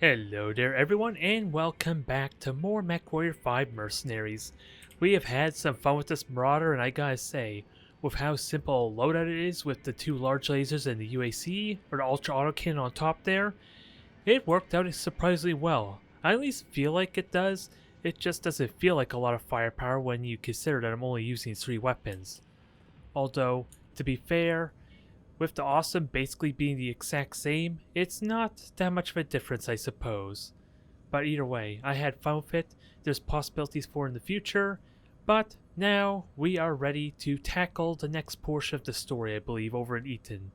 Hello there everyone and welcome back to more Mechwarrior 5 Mercenaries. We have had some fun with this Marauder and I gotta say, with how simple a loadout it is with the two large lasers and the UAC, or the Ultra Autocannon on top there, it worked out surprisingly well. I at least feel like it does, it just doesn't feel like a lot of firepower when you consider that I'm only using 3 weapons. Although, to be fair, with the awesome basically being the exact same, it's not that much of a difference I suppose. But either way, I had fun with it, there's possibilities for in the future, but now we are ready to tackle the next portion of the story I believe over in Eton.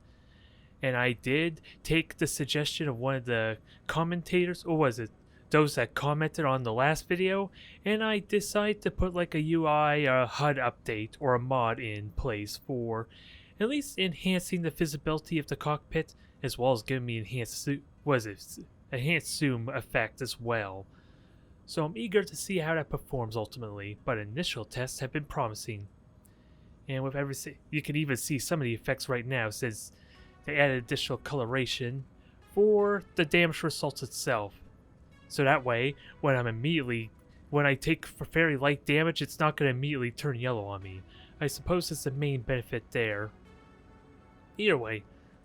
And I did take the suggestion of one of the commentators, or was it those that commented on the last video, and I decided to put like a UI or a HUD update or a mod in place for at least enhancing the visibility of the cockpit, as well as giving me enhanced zoom effect as well. So I'm eager to see how that performs ultimately, but initial tests have been promising. And with everything, you can even see some of the effects right now since they added additional coloration for the damage results itself. So that way, when I take very light damage, it's not going to immediately turn yellow on me. I suppose it's the main benefit there. Either way,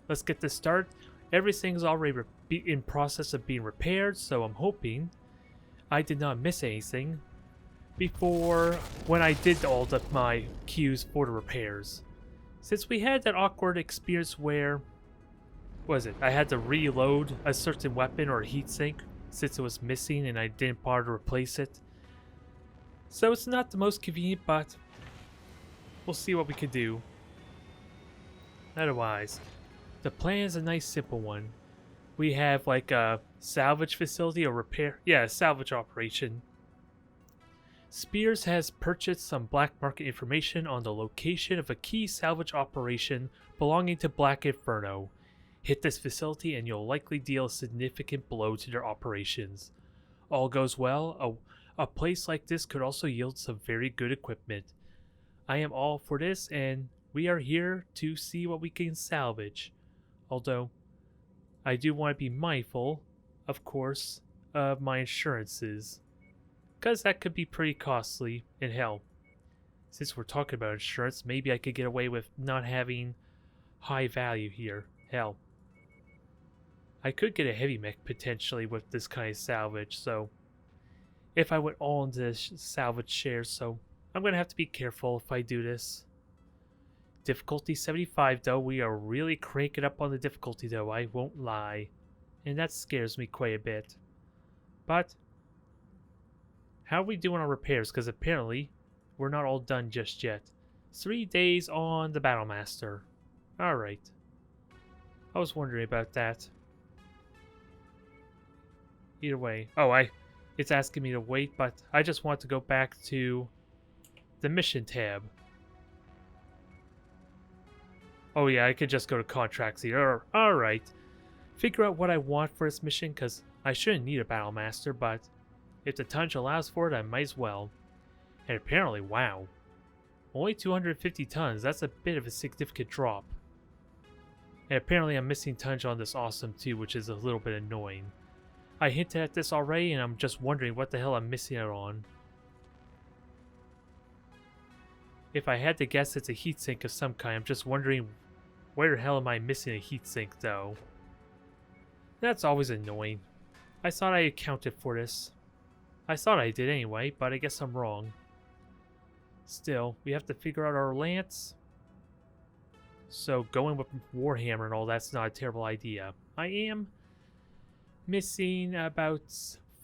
let's get this started. Everything's already in process of being repaired, so I'm hoping I did not miss anything before when I did all of my queues for the repairs. Since we had that awkward experience where, I had to reload a certain weapon or a heatsink since it was missing and I didn't bother to replace it. So it's not the most convenient, but we'll see what we can do. Otherwise, the plan is a nice simple one. We have like a salvage facility or repair, a salvage operation. Spears has purchased some black market information on the location of a key salvage operation belonging to Black Inferno. Hit this facility and you'll likely deal a significant blow to their operations. All goes well, a place like this could also yield some very good equipment. I am all for this and we are here to see what we can salvage. Although, I do want to be mindful, of course, of my insurances. Because that could be pretty costly, and hell, since we're talking about insurance, maybe I could get away with not having high value here. Hell, I could get a heavy mech potentially with this kind of salvage, so if I went all into salvage shares, so I'm going to have to be careful if I do this. Difficulty 75 though, we are really cranking up on the difficulty though, I won't lie. And that scares me quite a bit. But, how are we doing on repairs? Because apparently, we're not all done just yet. 3 days on the Battlemaster. Alright. I was wondering about that. Either way. It's asking me to wait, but I just want to go back to the mission tab. Oh yeah, I could just go to contracts here. Alright. Figure out what I want for this mission, because I shouldn't need a Battlemaster, but if the tonnage allows for it, I might as well. And apparently, wow. Only 250 tons, that's a bit of a significant drop. And apparently I'm missing tonnage on this awesome too, which is a little bit annoying. I hinted at this already, and I'm just wondering what the hell I'm missing out on. If I had to guess, it's a heatsink of some kind. I'm just wondering, where the hell am I missing a heatsink though? That's always annoying. I thought I accounted for this. I thought I did anyway, but I guess I'm wrong. Still, we have to figure out our lance. So going with Warhammer and all that's not a terrible idea. I am missing about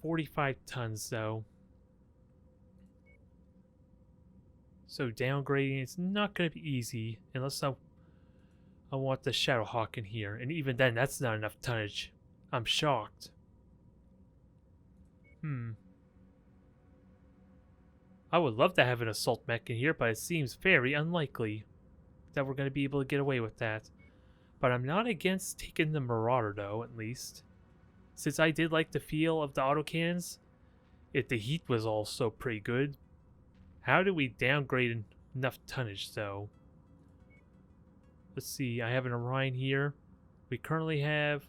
45 tons though. So downgrading is not going to be easy unless I want the Shadowhawk in here. And even then, that's not enough tonnage. I'm shocked. I would love to have an assault mech in here, but it seems very unlikely that we're going to be able to get away with that. But I'm not against taking the Marauder though, at least. Since I did like the feel of the autocannons, the heat was also pretty good. How do we downgrade enough tonnage though? Let's see, I have an Orion here. We currently have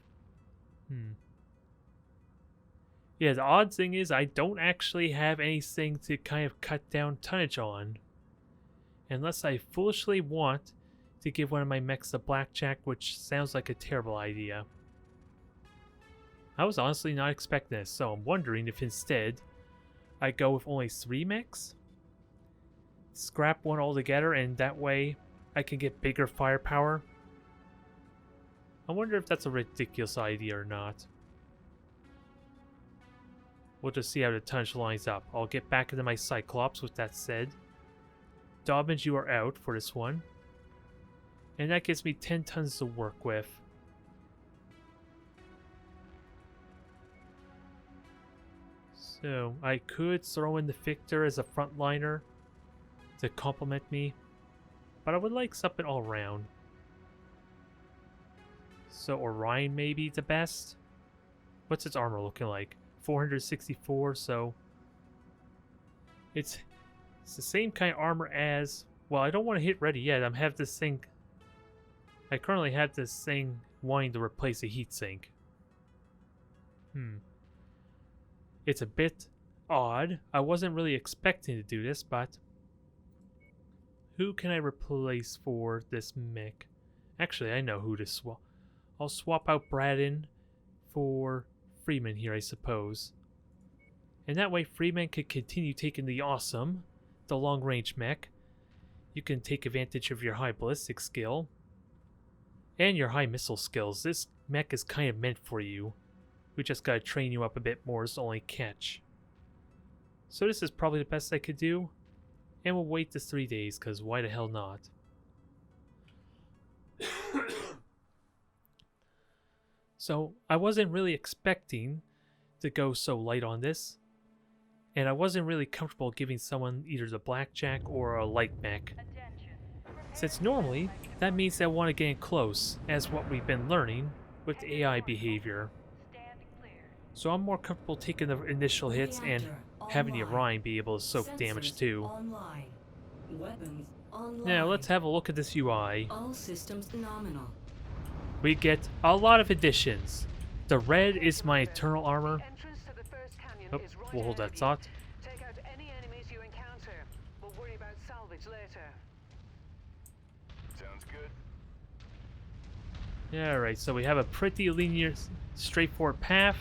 Yeah, the odd thing is I don't actually have anything to kind of cut down tonnage on. Unless I foolishly want to give one of my mechs a blackjack, which sounds like a terrible idea. I was honestly not expecting this, so I'm wondering if instead I go with only 3 mechs? Scrap one altogether, and that way I can get bigger firepower. I wonder if that's a ridiculous idea or not. We'll just see how the tonnage lines up. I'll get back into my Cyclops with that said. Dobbins, you are out for this one. And that gives me 10 tons to work with. So, I could throw in the Victor as a frontliner to complement me. But I would like something all around. So, Orion may be the best. What's its armor looking like? 464, so it's the same kind of armor as, well, I don't want to hit ready yet. I currently have this thing wanting to replace a heatsink. It's a bit odd. I wasn't really expecting to do this, but who can I replace for this mech? Actually, I know who to swap. I'll swap out Braden for Freeman here, I suppose. And that way Freeman could continue taking the long-range mech. You can take advantage of your high ballistic skill and your high missile skills. This mech is kind of meant for you. We just gotta train you up a bit more is the only catch. So this is probably the best I could do. And we'll wait the 3 days, because why the hell not? So, I wasn't really expecting to go so light on this, and I wasn't really comfortable giving someone either the blackjack or a light mech. Since normally, that means they want to get in close, as what we've been learning with AI behavior. So I'm more comfortable taking the initial hits and having the Orion be able to soak damage too. Now let's have a look at this UI. All systems nominal. We get a lot of additions. The red is my eternal armor. Oh, we'll hold that thought. Take out any enemies you encounter. We'll worry about salvage later. Sounds good. Alright, so we have a pretty linear, straightforward path.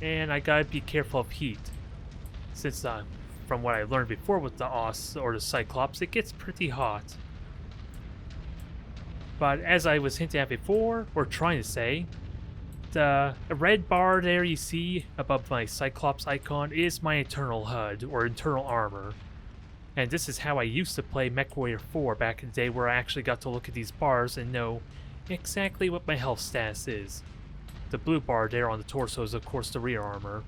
And I gotta be careful of heat. Since, from what I learned before with the Os or the Cyclops, it gets pretty hot. But as I was hinting at before, or trying to say, the red bar there you see above my Cyclops icon is my internal HUD, or internal armor. And this is how I used to play Mechwarrior 4 back in the day, where I actually got to look at these bars and know exactly what my health status is. The blue bar there on the torso is of course the rear armor.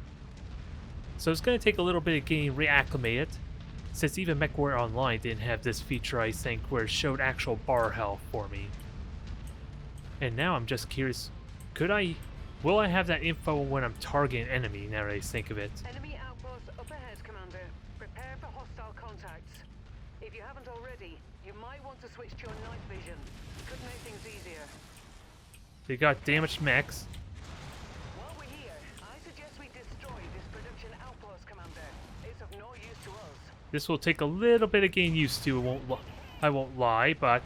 So it's going to take a little bit of getting reacclimated, since even Mechwarrior Online didn't have this feature, I think, where it showed actual bar health for me. And now I'm just curious, will I have that info when I'm targeting an enemy, now that I think of it? Enemy outpost up ahead, Commander. Prepare for hostile contacts. If you haven't already, you might want to switch to your night vision. Could make things easier. They got damaged mechs. While we're here, I suggest we destroy this production outpost, Commander. It's of no use to us. This will take a little bit of getting used to, I won't lie, but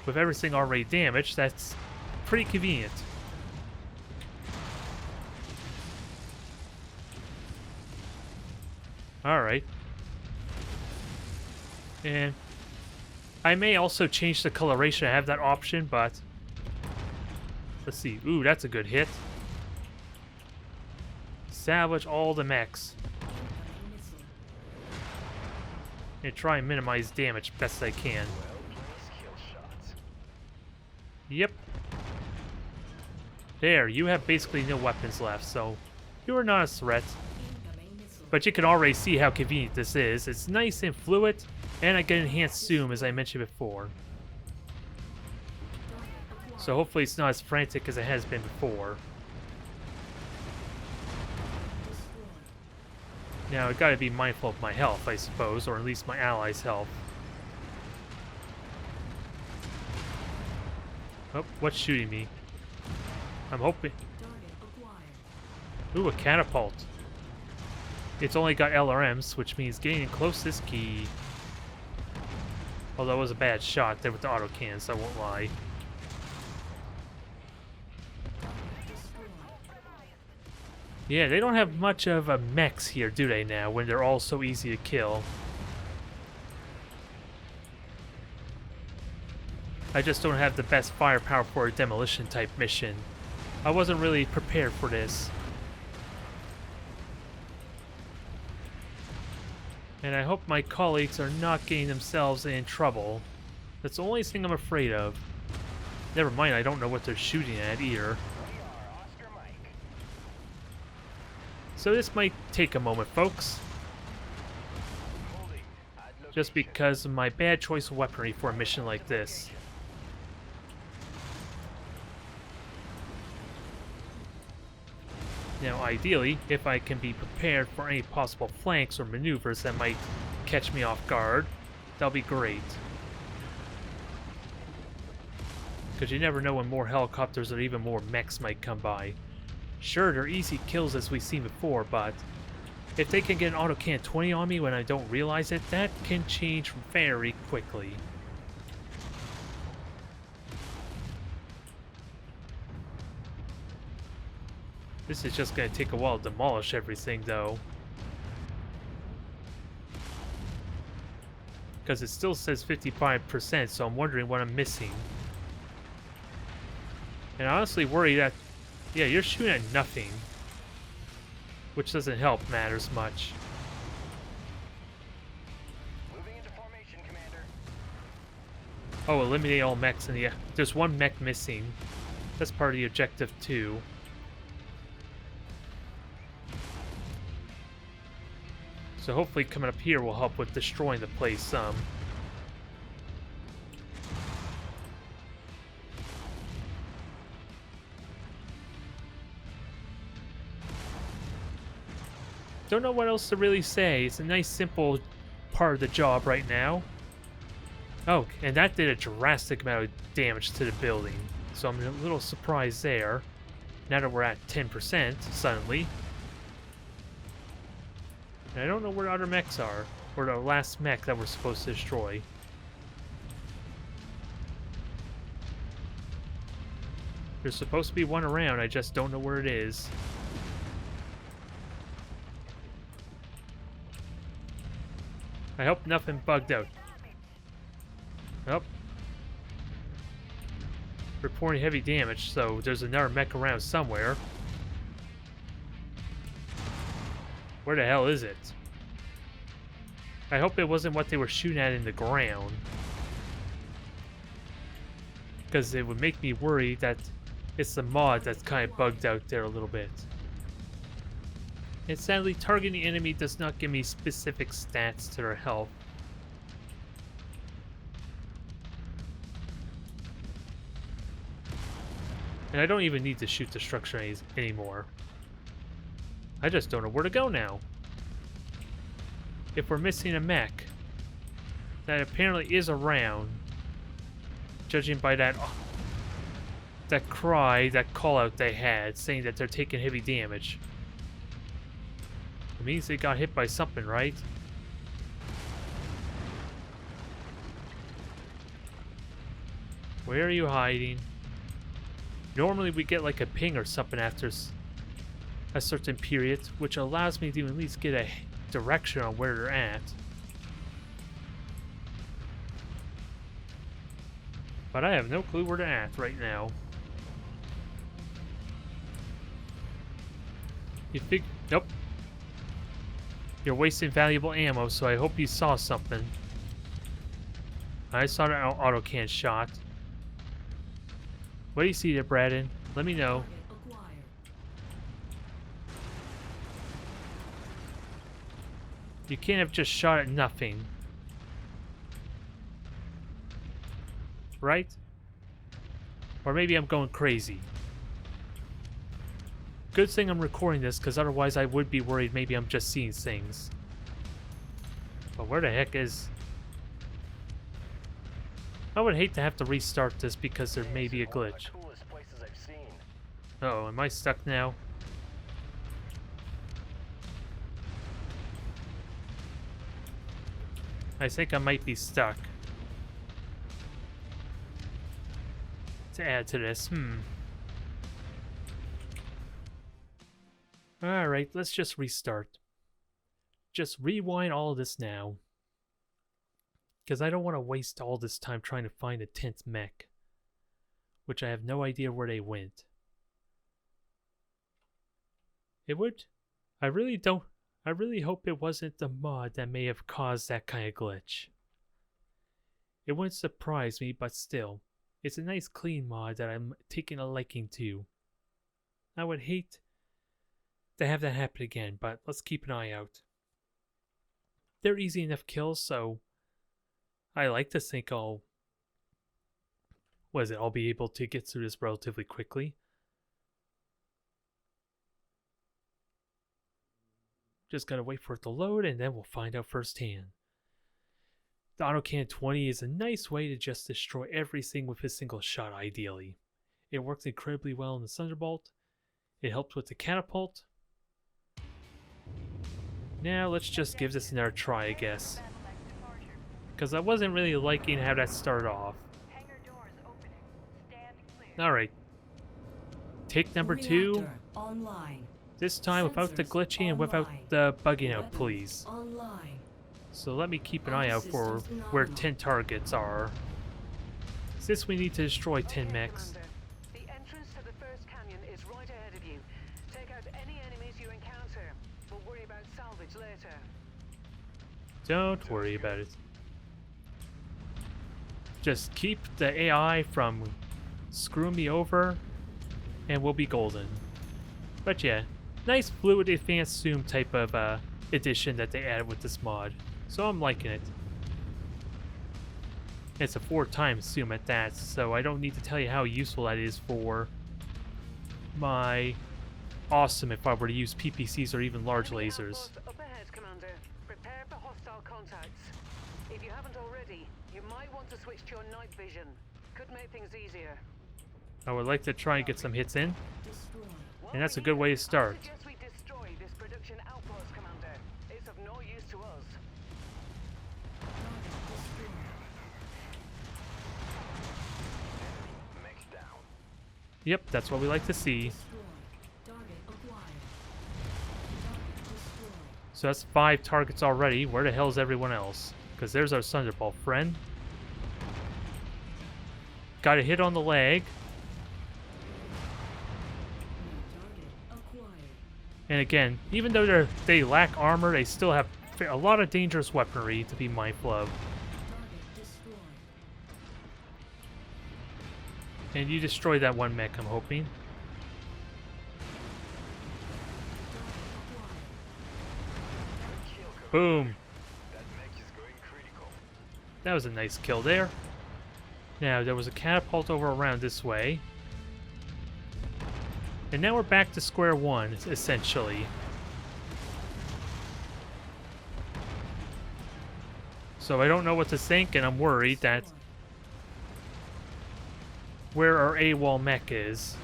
with everything already damaged, that's pretty convenient. Alright. And I may also change the coloration. I have that option, but let's see. Ooh, that's a good hit. Salvage all the mechs. And try and minimize damage best I can. Yep. There, you have basically no weapons left, so you are not a threat. But you can already see how convenient this is. It's nice and fluid, and I get enhanced zoom as I mentioned before. So hopefully it's not as frantic as it has been before. Now I gotta be mindful of my health, I suppose, or at least my allies' health. Oh, what's shooting me? I'm hoping. Ooh, a catapult. It's only got LRMs, which means getting close is key. Although it was a bad shot there with the autocans, I won't lie. Yeah, they don't have much of a mechs here, do they now, when they're all so easy to kill? I just don't have the best firepower for a demolition type mission. I wasn't really prepared for this. And I hope my colleagues are not getting themselves in trouble. That's the only thing I'm afraid of. Never mind, I don't know what they're shooting at either. So this might take a moment, folks. Just because of my bad choice of weaponry for a mission like this. Now, ideally, if I can be prepared for any possible flanks or maneuvers that might catch me off guard, that'll be great. Because you never know when more helicopters or even more mechs might come by. Sure, they're easy kills as we've seen before, but if they can get an autocan 20 on me when I don't realize it, that can change very quickly. This is just going to take a while to demolish everything, though. Because it still says 55%, so I'm wondering what I'm missing. And I honestly worry that... Yeah, you're shooting at nothing. Which doesn't help matters much. Moving into formation, Commander. Oh, eliminate all mechs in the... There's one mech missing. That's part of the objective, too. So hopefully coming up here will help with destroying the place some. Don't know what else to really say. It's a nice simple part of the job right now. Oh, and that did a drastic amount of damage to the building. So I'm a little surprised there. Now that we're at 10% suddenly. And I don't know where the other mechs are, or the last mech that we're supposed to destroy. There's supposed to be one around, I just don't know where it is. I hope nothing bugged out. Nope. Reporting heavy damage, so there's another mech around somewhere. Where the hell is it? I hope it wasn't what they were shooting at in the ground. Because it would make me worry that it's the mod that's kind of bugged out there a little bit. And sadly, targeting the enemy does not give me specific stats to their health. And I don't even need to shoot the structure anymore. I just don't know where to go now. If we're missing a mech that apparently is around, judging by that cry, that call out they had, saying that they're taking heavy damage. It means they got hit by something, right? Where are you hiding? Normally we get like a ping or something after a certain period, which allows me to at least get a direction on where they're at. But I have no clue where they're at right now. You think... Nope. You're wasting valuable ammo, so I hope you saw something. I saw the autocan shot. What do you see there, Braden? Let me know. You can't have just shot at nothing. Right? Or maybe I'm going crazy. Good thing I'm recording this, because otherwise I would be worried maybe I'm just seeing things. But where the heck is... I would hate to have to restart this because there may be a glitch. Coolest places I've seen. Uh-oh, am I stuck now? I think I might be stuck. To add to this, Alright, let's just restart. Just rewind all of this now. Because I don't want to waste all this time trying to find a 10th mech. Which I have no idea where they went. It would... I really hope it wasn't the mod that may have caused that kind of glitch. It wouldn't surprise me, but still. It's a nice clean mod that I'm taking a liking to. I would hate to have that happen again, but let's keep an eye out. They're easy enough kills, so I like to think I'll be able to get through this relatively quickly. Just gotta wait for it to load and then we'll find out firsthand. The autocannon 20 is a nice way to just destroy everything with a single shot ideally. It works incredibly well in the Thunderbolt. It helped with the catapult. Now let's just give this another try, I guess. Because I wasn't really liking how that started off. Alright. Take number 2. Online. This time without the glitching and without the bugging out, please. Online. So let me keep an eye out for where 10 targets are. Since we need to destroy 10 mechs. The entrance to the first canyon is right ahead of you. Take out any enemies you encounter. We'll worry about salvage later. Don't worry about it. Just keep the AI from screwing me over and we'll be golden. But yeah, nice fluid advanced zoom type of addition that they added with this mod. So I'm liking it. It's a 4x zoom at that, so I don't need to tell you how useful that is for my awesome if I were to use PPCs or even large lasers. Up ahead, Commander. Prepare for hostile contacts. If you haven't already, you might want to switch to your night vision. Could make things easier. I would like to try and get some hits in, and that's a good way to start. I suggest we destroy this production outpost, Commander. It's of no use to us. Mech's down. Yep, that's what we like to see. So that's 5 targets already. Where the hell is everyone else? Because there's our Thunderbolt friend. Got a hit on the leg. And again, even though they lack armor, they still have a lot of dangerous weaponry to be mindful of. And you destroyed that one mech, I'm hoping. Boom. That mech is going critical. That was a nice kill there. Now, there was a catapult over around this way. And now we're back to square one, essentially. So I don't know what to think, and I'm worried that where our AWOL mech is.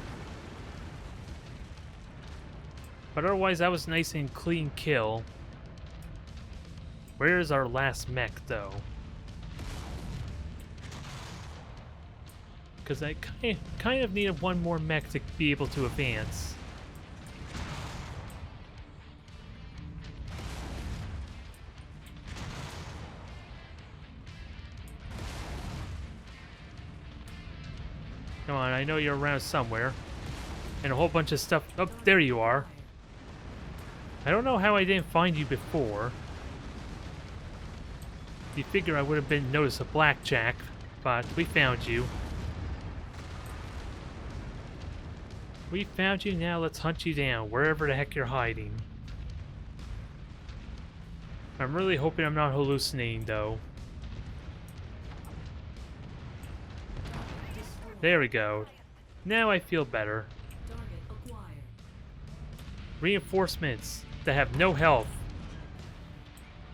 But otherwise, that was a nice and clean kill. Where's our last mech, though? Because I kind of needed one more mech to be able to advance. Come on, I know you're around somewhere. And a whole bunch of stuff. Oh, there you are. I don't know how I didn't find you before. You figure I would have been noticed a blackjack, but we found you. We found you, now let's hunt you down, wherever the heck you're hiding. I'm really hoping I'm not hallucinating, though. There we go. Now I feel better. Reinforcements that have no health.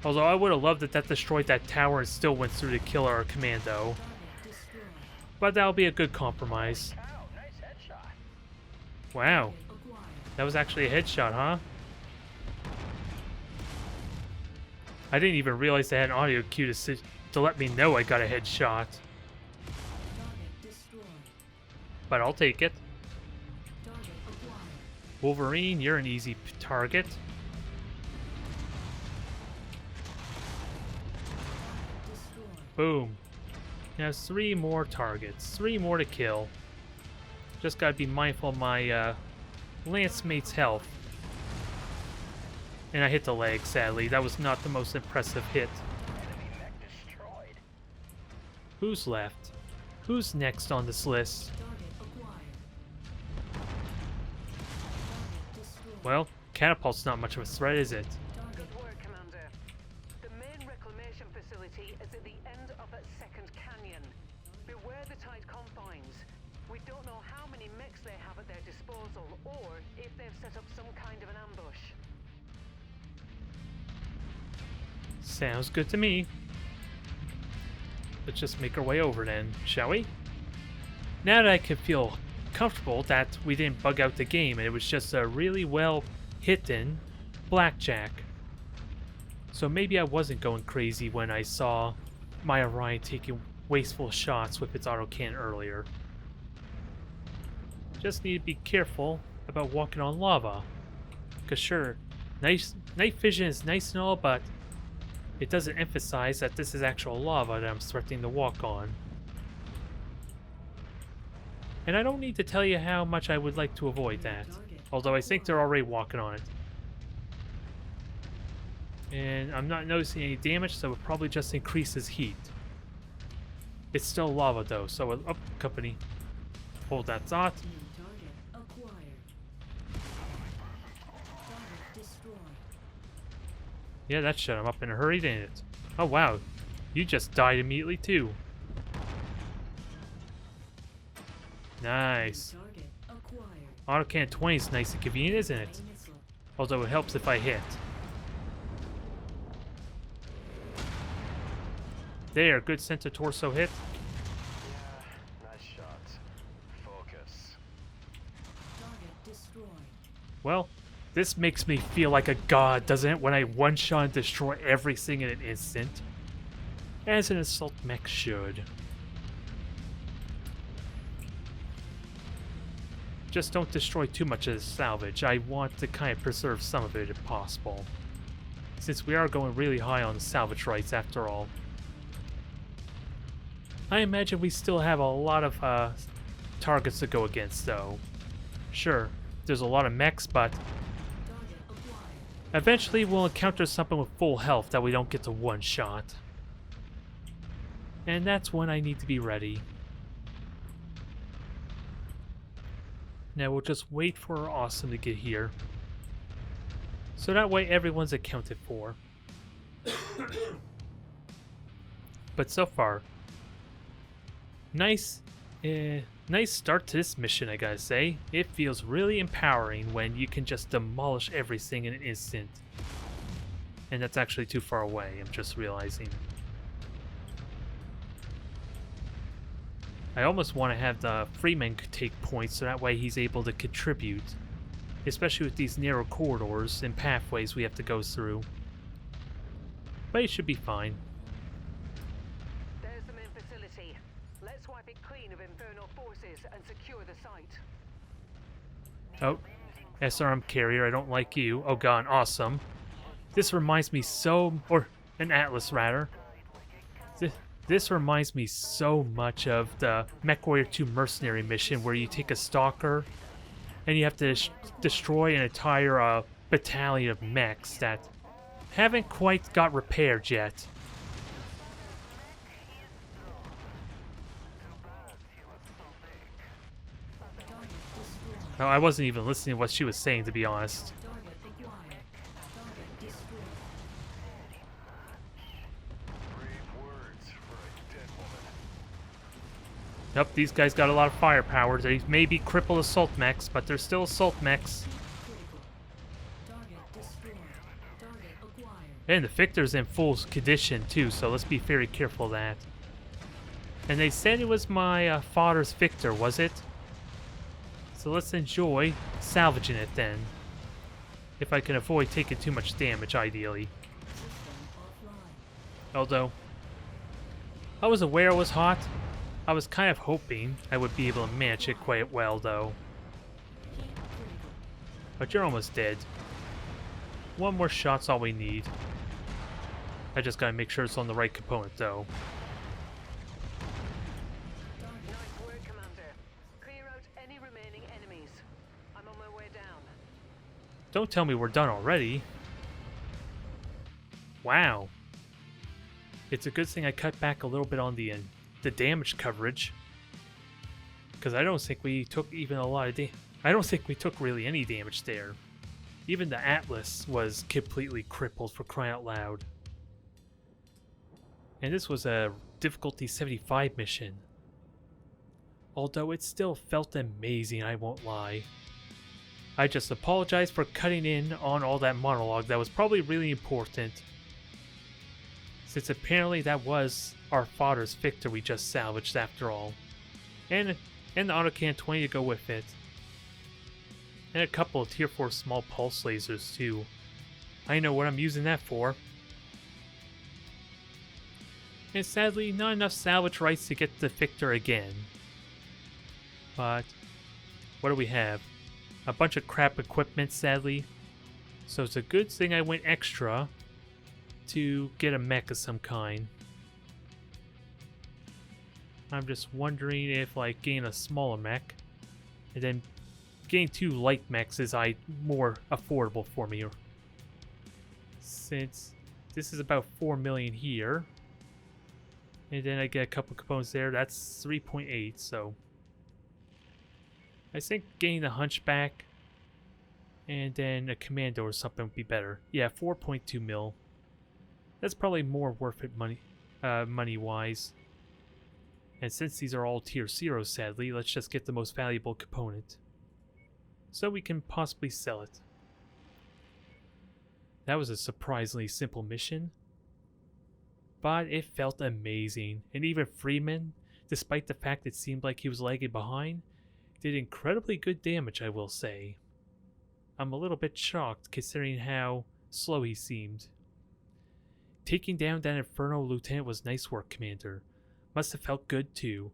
Although I would have loved it that destroyed that tower and still went through to kill our commando. But that'll be a good compromise. Wow. That was actually a headshot, huh? I didn't even realize they had an audio cue to let me know I got a headshot. But I'll take it. Wolverine, you're an easy target. Boom. Now 3 more targets. 3 more to kill. Just gotta be mindful of my lance mate's health. And I hit the leg, sadly. That was not the most impressive hit. Enemy mech destroyed. Who's left? Who's next on this list? Well, catapult's not much of a threat, is it? Good work, Commander. The main reclamation facility is at the end of that second canyon. Beware the tight confines. We don't know how many mechs they have at their disposal, or if they've set up some kind of an ambush. Sounds good to me. Let's just make our way over then, shall we? Now that I can feel comfortable that we didn't bug out the game and it was just a really well hidden blackjack. So maybe I wasn't going crazy when I saw my Orion taking wasteful shots with its autocannon earlier. Just need to be careful about walking on lava. Cause sure, night vision is nice and all, but it doesn't emphasize that this is actual lava that I'm threatening to walk on. And I don't need to tell you how much I would like to avoid that. Although I think they're already walking on it. And I'm not noticing any damage, so it probably just increases heat. It's still lava though, so up company. Hold that thought. Yeah, that shut him up in a hurry, didn't it? Oh wow, you just died immediately too. Nice. Autocannon 20 is nice and convenient, isn't it? Although it helps if I hit. There, good center torso hit. Yeah, nice shot. Focus. Well, this makes me feel like a god, doesn't it? When I one-shot and destroy everything in an instant. As an assault mech should. Just don't destroy too much of the salvage. I want to kind of preserve some of it if possible. Since we are going really high on the salvage rights after all. I imagine we still have a lot of targets to go against though. Sure, there's a lot of mechs, but eventually we'll encounter something with full health that we don't get to one-shot. And that's when I need to be ready. Now we'll just wait for Awesome to get here. So that way everyone's accounted for. But so far, nice start to this mission, I gotta say. It feels really empowering when you can just demolish everything in an instant. And that's actually too far away, I'm just realizing. I almost want to have the Freeman take points so that way he's able to contribute. Especially with these narrow corridors and pathways we have to go through. But it should be fine. There's the main facility. Let's wipe it clean of Inferno forces and secure the site. Oh, SRM carrier, I don't like you. Oh god, awesome. This reminds me or an Atlas rather. This reminds me so much of the Mechwarrior 2 mercenary mission where you take a stalker and you have to destroy an entire battalion of mechs that haven't quite got repaired yet. No, I wasn't even listening to what she was saying, to be honest. Yep, these guys got a lot of firepower. They may be crippled assault mechs, but they're still assault mechs. And the Victor's in full condition too, so let's be very careful of that. And they said it was my father's Victor, was it? So let's enjoy salvaging it then. If I can avoid taking too much damage, ideally. Although, I was aware it was hot. I was kind of hoping I would be able to manage it quite well, though. But you're almost dead. One more shot's all we need. I just gotta make sure it's on the right component, though. Nice work, Commander. Clear out any remaining enemies. I'm on my way down. Don't tell me we're done already. Wow. It's a good thing I cut back a little bit on the damage coverage. Because I don't think we took even a lot of damage. I don't think we took really any damage there. Even the Atlas was completely crippled, for crying out loud. And this was a difficulty 75 mission. Although it still felt amazing, I won't lie. I just apologize for cutting in on all that monologue that was probably really important. Since apparently that was our father's Victor we just salvaged after all. And the autocan 20 to go with it. And a couple of tier 4 small pulse lasers too. I know what I'm using that for. And sadly, not enough salvage rights to get the Victor again. But what do we have? A bunch of crap equipment, sadly. So it's a good thing I went extra to get a mech of some kind. I'm just wondering if, like, getting a smaller mech and then getting 2 light mechs is more affordable for me. Since this is about 4 million here. And then I get a couple components there. That's 3.8, so I think getting the Hunchback and then a Commando or something would be better. Yeah, 4.2 mil. That's probably more worth it money-wise. And since these are all tier 0, sadly, let's just get the most valuable component. So we can possibly sell it. That was a surprisingly simple mission. But it felt amazing. And even Freeman, despite the fact it seemed like he was lagging behind, did incredibly good damage, I will say. I'm a little bit shocked considering how slow he seemed. Taking down that Inferno Lieutenant was nice work, Commander. Must have felt good too.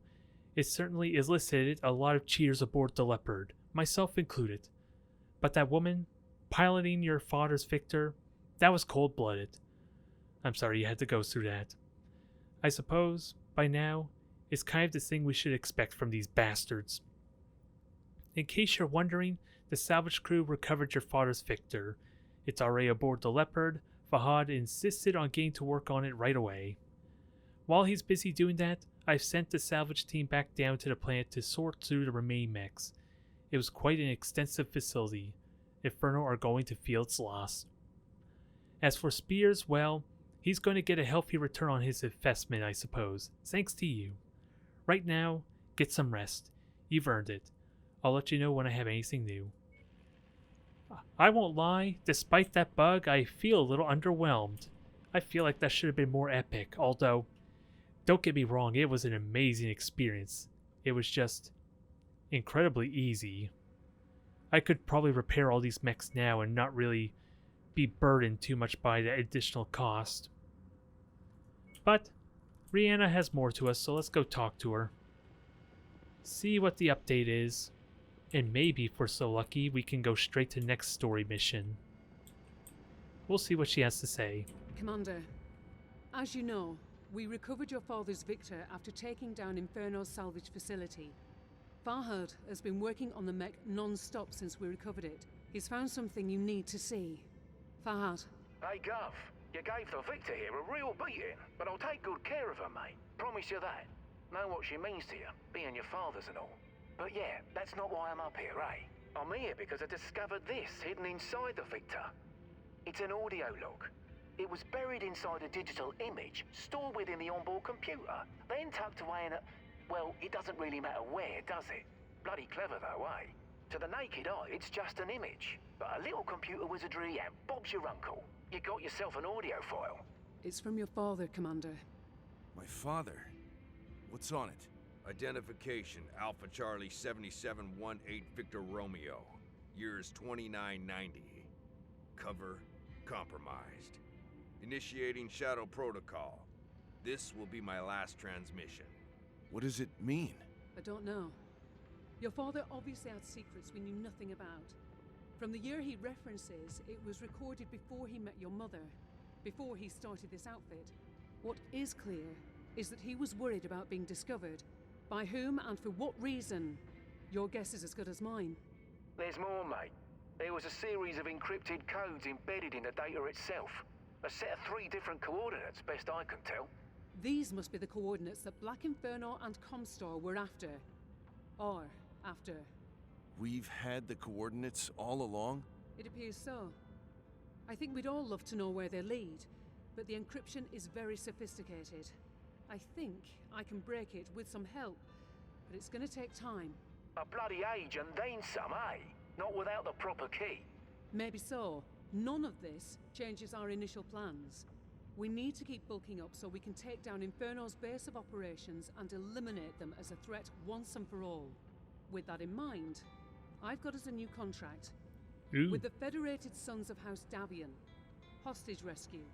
It certainly elicited a lot of cheers aboard the Leopard, myself included. But that woman, piloting your father's Victor, that was cold-blooded. I'm sorry you had to go through that. I suppose, by now, it's kind of the thing we should expect from these bastards. In case you're wondering, the salvage crew recovered your father's Victor. It's already aboard the Leopard. Fahad insisted on getting to work on it right away. While he's busy doing that, I've sent the salvage team back down to the planet to sort through the remaining mechs. It was quite an extensive facility. Inferno are going to feel its loss. As for Spears, well, he's going to get a healthy return on his investment, I suppose, thanks to you. Right now, get some rest. You've earned it. I'll let you know when I have anything new. I won't lie, despite that bug, I feel a little underwhelmed. I feel like that should have been more epic, although, don't get me wrong, it was an amazing experience. It was just incredibly easy. I could probably repair all these mechs now and not really be burdened too much by the additional cost. But Rihanna has more to us, so let's go talk to her. See what the update is. And maybe, if we're so lucky, we can go straight to the next story mission. We'll see what she has to say. Commander, as you know, we recovered your father's Victor after taking down Inferno's salvage facility. Fahad has been working on the mech non-stop since we recovered it. He's found something you need to see. Fahad. Hey, Gov, you gave the Victor here a real beating, but I'll take good care of her, mate. Promise you that. Know what she means to you, being your father's and all. But yeah, that's not why I'm up here, eh? I'm here because I discovered this hidden inside the Victor. It's an audio log. It was buried inside a digital image, stored within the onboard computer, then tucked away in a... Well, it doesn't really matter where, does it? Bloody clever though, eh? To the naked eye, it's just an image. But a little computer wizardry and Bob's your uncle. You got yourself an audio file. It's from your father, Commander. My father? What's on it? Identification, Alpha Charlie 7718 Victor Romeo. Years 2990. Cover, compromised. Initiating Shadow Protocol. This will be my last transmission. What does it mean? I don't know. Your father obviously had secrets we knew nothing about. From the year he references, it was recorded before he met your mother, before he started this outfit. What is clear is that he was worried about being discovered. By whom and for what reason? Your guess is as good as mine. There's more, mate. There was a series of encrypted codes embedded in the data itself. A set of 3 different coordinates, best I can tell. These must be the coordinates that Black Inferno and Comstar were after. Or after. We've had the coordinates all along? It appears so. I think we'd all love to know where they lead, but the encryption is very sophisticated. I think I can break it with some help, but it's gonna take time. A bloody age and then some, eh? Not without the proper key. Maybe so. None of this changes our initial plans. We need to keep bulking up so we can take down Inferno's base of operations and eliminate them as a threat once and for all. With that in mind, I've got us a new contract. Ooh. With the Federated Sons of House Davian. Hostage rescue.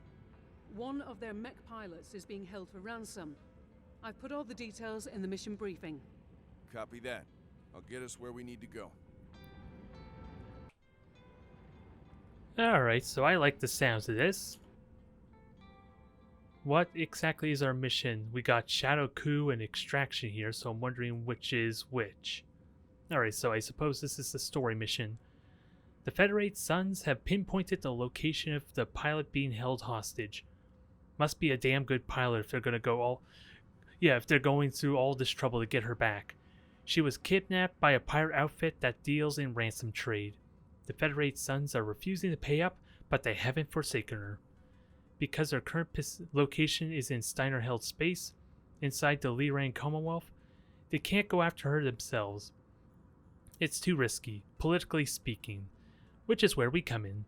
One of their mech pilots is being held for ransom. I've put all the details in the mission briefing. Copy that. I'll get us where we need to go. Alright, so I like the sounds of this. What exactly is our mission? We got Shadow Coup and Extraction here, so I'm wondering which is which. Alright, so I suppose this is the story mission. The Federated Sons have pinpointed the location of the pilot being held hostage. Must be a damn good pilot if they're gonna go all... Yeah, if they're going through all this trouble to get her back. She was kidnapped by a pirate outfit that deals in ransom trade. The Federated Sons are refusing to pay up, but they haven't forsaken her. Because her current location is in Steiner-held space, inside the Liran Commonwealth, they can't go after her themselves. It's too risky, politically speaking, which is where we come in.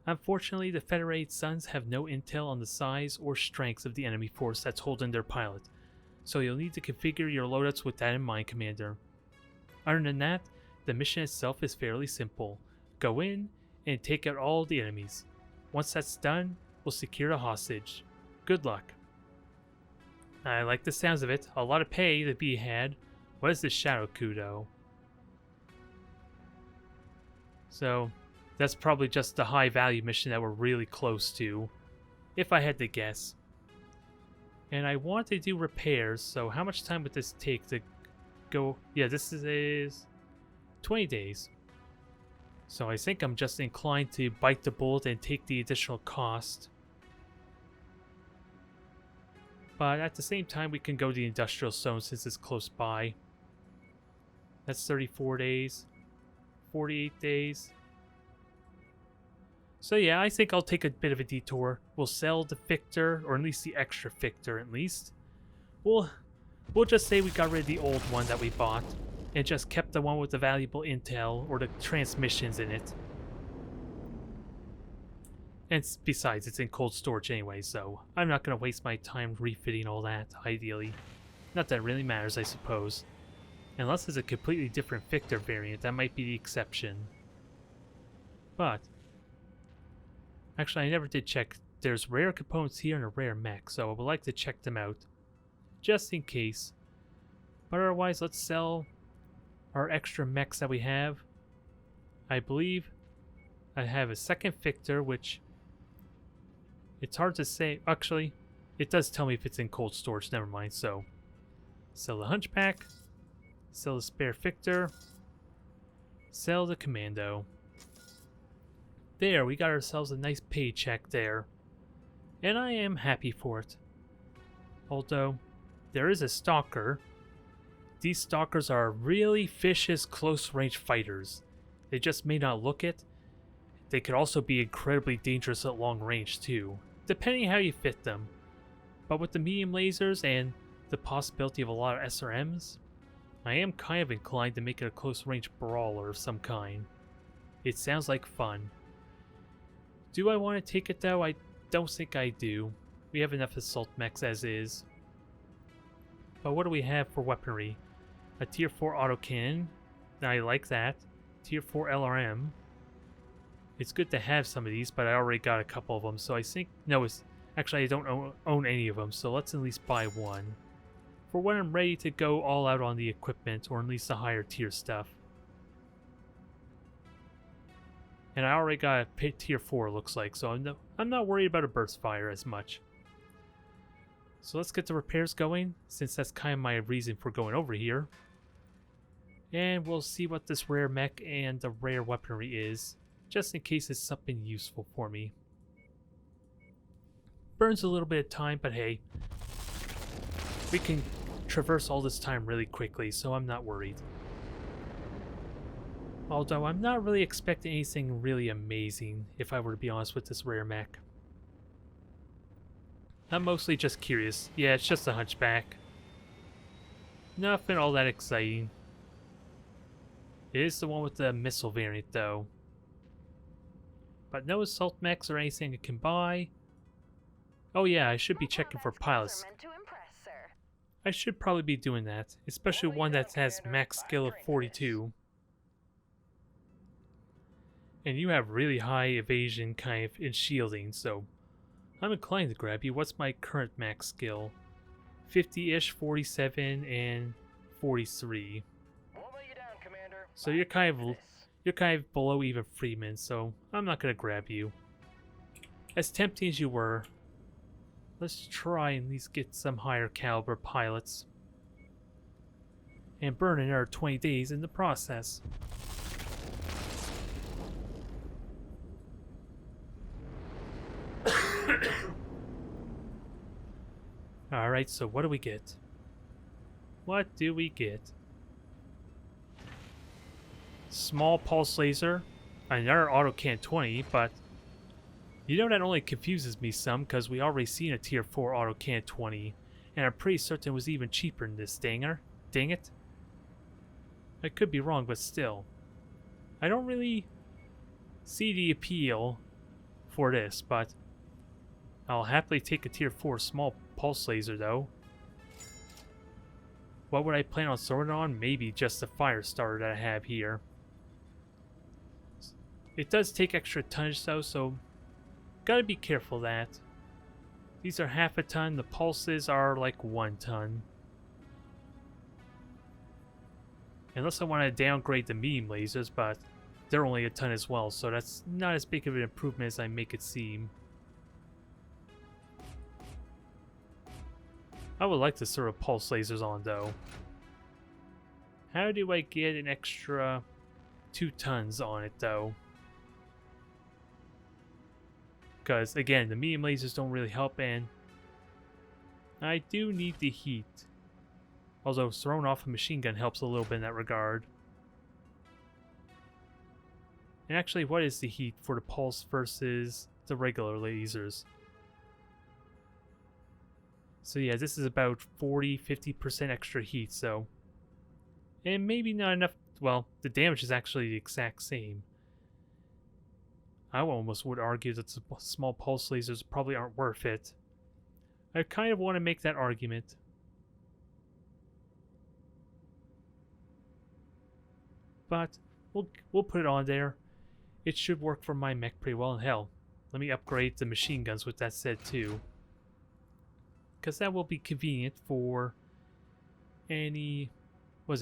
Unfortunately, the Federated Sons have no intel on the size or strengths of the enemy force that's holding their pilot, so you'll need to configure your loadouts with that in mind, Commander. Other than that, the mission itself is fairly simple. Go in and take out all the enemies. Once that's done, we'll secure a hostage. Good luck. I like the sounds of it. A lot of pay to be had. What is this Shadow Coup, though? So, that's probably just the high value mission that we're really close to, if I had to guess. And I want to do repairs, so how much time would this take to go? Yeah, this is 20 days. So I think I'm just inclined to bite the bullet and take the additional cost. But at the same time, we can go to the industrial zone since it's close by. That's 34 days. 48 days. So yeah, I think I'll take a bit of a detour. We'll sell the Victor, or at least the extra Victor at least. We'll just say we got rid of the old one that we bought, and just kept the one with the valuable intel, or the transmissions in it. And besides, it's in cold storage anyway, so I'm not going to waste my time refitting all that, ideally. Not that it really matters, I suppose. Unless it's a completely different Victor variant, that might be the exception. But actually, I never did check. There's rare components here and a rare mech, so I would like to check them out. Just in case. But otherwise, let's sell our extra mechs that we have. I believe I have a second Victor, which it's hard to say. Actually, it does tell me if it's in cold storage. Never mind. So, sell the Hunchback. Sell the spare Victor. Sell the Commando. There, we got ourselves a nice paycheck there. And I am happy for it. Although, there is a Stalker. These Stalkers are really vicious close-range fighters. They just may not look it. They could also be incredibly dangerous at long range too, depending how you fit them. But with the medium lasers and the possibility of a lot of SRMs, I am kind of inclined to make it a close-range brawler of some kind. It sounds like fun. Do I want to take it though? I don't think I do. We have enough assault mechs as is. But what do we have for weaponry? A tier 4 autocannon. I like that. Tier 4 LRM. It's good to have some of these, but I already got a couple of them, so I think... No, Actually, I don't own any of them, so let's at least buy one. For when I'm ready to go all out on the equipment, or at least the higher tier stuff. And I already got a tier 4, looks like, so I'm not worried about a burst fire as much. So let's get the repairs going, since that's kind of my reason for going over here. And we'll see what this rare mech and the rare weaponry is, just in case it's something useful for me. Burns a little bit of time, but hey, we can traverse all this time really quickly, so I'm not worried. Although I'm not really expecting anything really amazing, if I were to be honest with this rare mech. I'm mostly just curious. Yeah, it's just a hunchback. Nothing all that exciting. It is the one with the missile variant, though. But no assault mechs or anything I can buy. Oh yeah, I should be checking for pilots. I should probably be doing that, especially one that has max skill of 42. And you have really high evasion kind of in shielding, so I'm inclined to grab you. What's my current max skill? 50-ish, 47, and 43. So you're kind of below even Freeman, so I'm not gonna grab you. As tempting as you were, let's try and at least get some higher caliber pilots. And burn another 20 days in the process. Alright, so what do we get? What do we get? Small pulse laser, another autocan 20, but you know that only confuses me some because we already seen a tier 4 autocan 20, and I'm pretty certain it was even cheaper than this dinger. Dang it. I could be wrong, but still. I don't really see the appeal for this, but I'll happily take a tier 4 small pulse laser though. What would I plan on throwing it on? Maybe just the fire starter that I have here. It does take extra tonnage though, so gotta be careful of that. These are half a ton, the pulses are like 1 ton. Unless I want to downgrade the medium lasers, but they're only a ton as well, so that's not as big of an improvement as I make it seem. I would like to throw pulse lasers on though. How do I get an extra 2 tons on it though? Because again, the medium lasers don't really help, and I do need the heat. Although throwing off a machine gun helps a little bit in that regard. And actually, what is the heat for the pulse versus the regular lasers? So yeah, this is about 40-50% extra heat, so... And maybe not enough... Well, the damage is actually the exact same. I almost would argue that small pulse lasers probably aren't worth it. I kind of want to make that argument. But we'll put it on there. It should work for my mech pretty well. And hell, let me upgrade the machine guns with that said too. Because that will be convenient for any,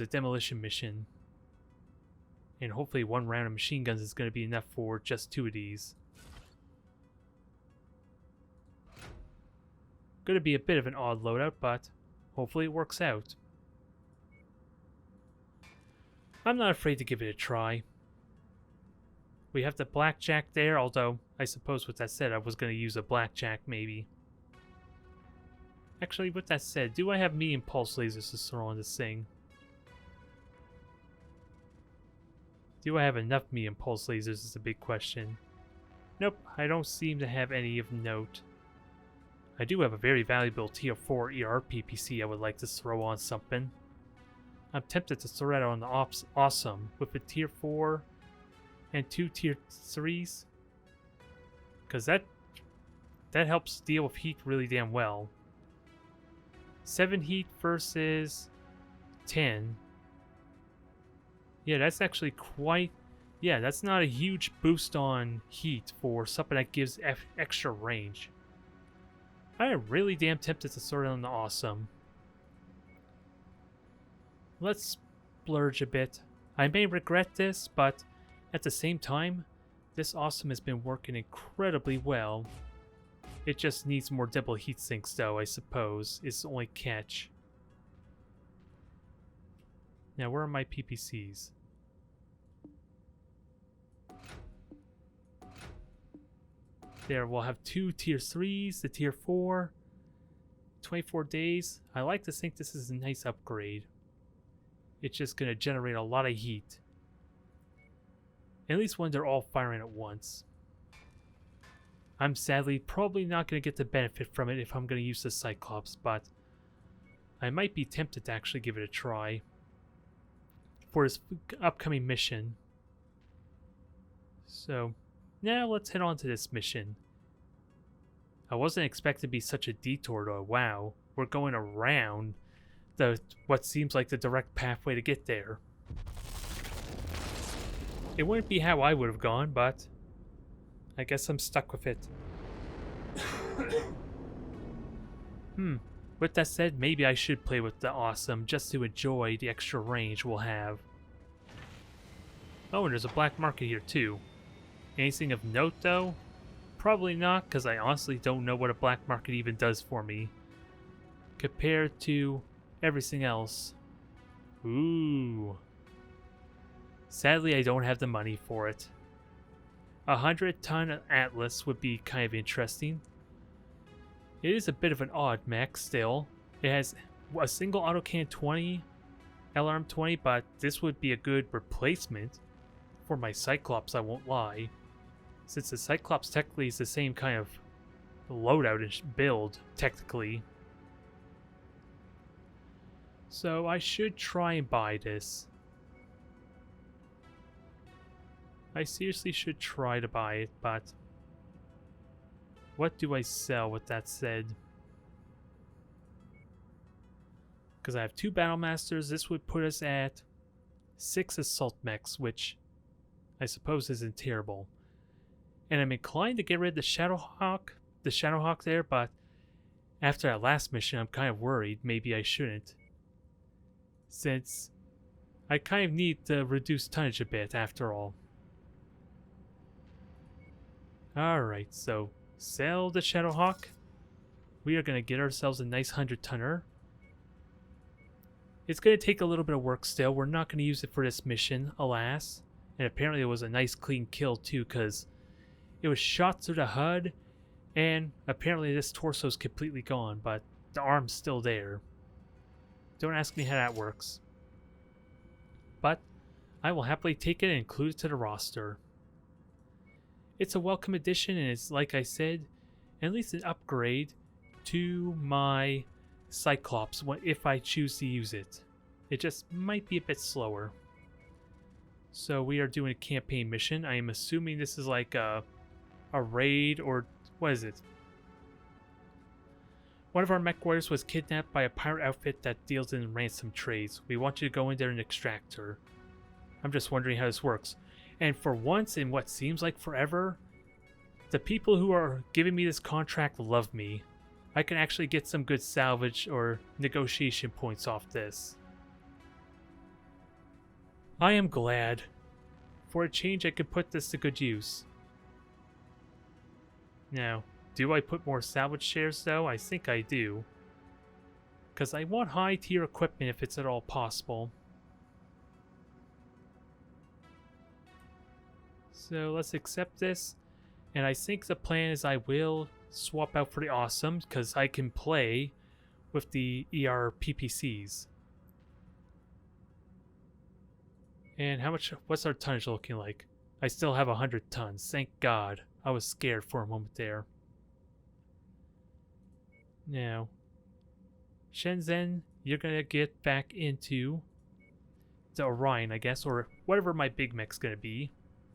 demolition mission. And hopefully 1 round of machine guns is going to be enough for just 2 of these. Going to be a bit of an odd loadout, but hopefully it works out. I'm not afraid to give it a try. We have the blackjack there, although I suppose with that said I was going to use a blackjack maybe. Actually, with that said, do I have medium pulse lasers to throw on this thing? Do I have enough medium pulse lasers is a big question. Nope, I don't seem to have any of note. I do have a very valuable tier 4 ERPPC I would like to throw on something. I'm tempted to throw that on the awesome with a tier 4 and 2 tier 3s. Because that helps deal with heat really damn well. 7 heat versus 10. Yeah, that's actually quite... Yeah, that's not a huge boost on heat for something that gives extra range. I am really damn tempted to sort on the awesome. Let's splurge a bit. I may regret this, but at the same time, this awesome has been working incredibly well. It just needs more double heat sinks though, I suppose, is the only catch. Now, where are my PPCs? There, we'll have 2 tier 3s, the tier 4, 24 days. I like to think this is a nice upgrade. It's just going to generate a lot of heat. At least when they're all firing at once. I'm sadly probably not going to get the benefit from it if I'm going to use the Cyclops, but I might be tempted to actually give it a try for this upcoming mission. So, now let's head on to this mission. I wasn't expecting to be such a detour though. Wow, we're going around what seems like the direct pathway to get there. It wouldn't be how I would have gone, but I guess I'm stuck with it. With that said, maybe I should play with the awesome just to enjoy the extra range we'll have. Oh, and there's a black market here too. Anything of note though? Probably not, because I honestly don't know what a black market even does for me compared to everything else. Ooh. Sadly, I don't have the money for it. 100-ton Atlas would be kind of interesting. It is a bit of an odd mech still. It has a single autocannon 20, LRM 20, but this would be a good replacement for my Cyclops, I won't lie. Since the Cyclops technically is the same kind of loadout and build, technically. So I should try and buy this. I seriously should try to buy it, but what do I sell with that said? Because I have 2 Battle Masters, this would put us at 6 Assault Mechs, which I suppose isn't terrible. And I'm inclined to get rid of the Shadowhawk there, but after that last mission I'm kind of worried maybe I shouldn't. Since I kind of need to reduce tonnage a bit after all. Alright, so sell the Shadowhawk. We are going to get ourselves a nice 100-tonner. It's going to take a little bit of work still. We're not going to use it for this mission, alas. And apparently it was a nice clean kill too, because it was shot through the HUD, and apparently this torso is completely gone, but the arm's still there. Don't ask me how that works. But I will happily take it and include it to the roster. It's a welcome addition, and it's, like I said, at least an upgrade to my Cyclops if I choose to use it. It just might be a bit slower. So we are doing a campaign mission. I am assuming this is like a raid, or what is it? One of our Mechwarriors was kidnapped by a pirate outfit that deals in ransom trades. We want you to go in there and extract her. I'm just wondering how this works. And for once in what seems like forever, the people who are giving me this contract love me. I can actually get some good salvage or negotiation points off this. I am glad. For a change, I could put this to good use. Now, do I put more salvage shares though? I think I do. Because I want high tier equipment if it's at all possible. So let's accept this. And I think the plan is I will swap out for the awesome, because I can play with the ER PPCs. And what's our tonnage looking like? I still have 100 tons, thank God. I was scared for a moment there. Now, Shenzhen, you're gonna get back into the Orion, I guess, or whatever my big mech's gonna be.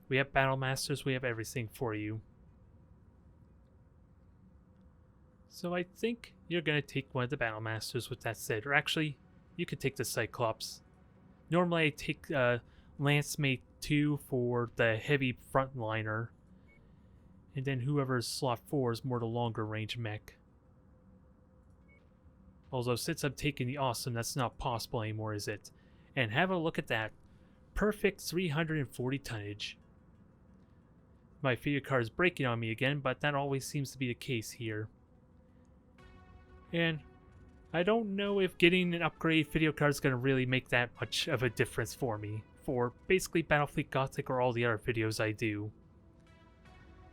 We have Battle Masters, we have everything for you. So I think you're gonna take one of the Battle Masters with that said, or actually, you could take the Cyclops. Normally I take Lancemate 2 for the heavy frontliner, and then whoever's slot 4 is more the longer range mech. Although since I'm taking the awesome, that's not possible anymore, is it? And have a look at that. Perfect 340 tonnage. My video card is breaking on me again, but that always seems to be the case here. And I don't know if getting an upgrade video card is going to really make that much of a difference for me, for basically Battlefleet Gothic or all the other videos I do.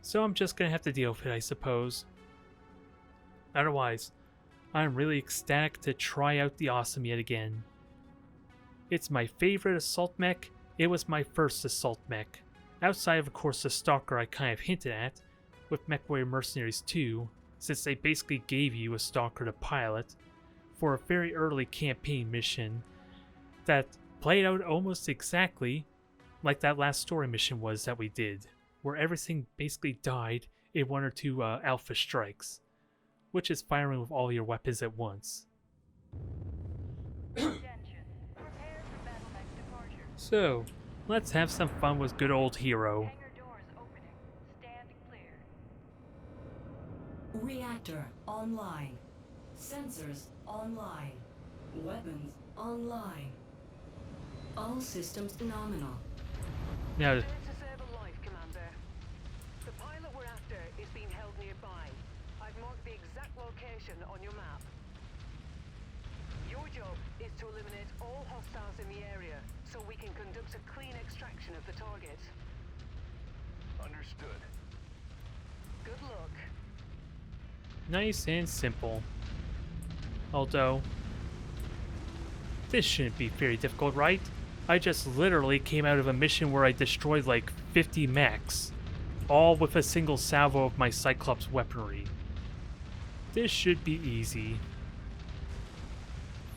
So I'm just going to have to deal with it, I suppose. Otherwise, I'm really ecstatic to try out the awesome yet again. It's my favorite assault mech. It was my first assault mech. Outside of course the Stalker I kind of hinted at, with Mechwarrior Mercenaries 2, since they basically gave you a Stalker to pilot, for a very early campaign mission that played out almost exactly like that last story mission was that we did, where everything basically died in 1 or 2 alpha strikes, which is firing with all your weapons at once. So, let's have some fun with good old Hero. Reactor online. Sensors online. Weapons online. All systems nominal. Now, Prepare to save a life, Commander. The pilot we're after is being held nearby. I've marked the exact location on your map. Your job is to eliminate all hostiles in the area, so we can conduct a clean extraction of the target. Understood. Good luck. nice and simple. Although, this shouldn't be very difficult, right? I just literally came out of a mission where I destroyed like 50 mechs, all with a single salvo of my Cyclops weaponry. This should be easy.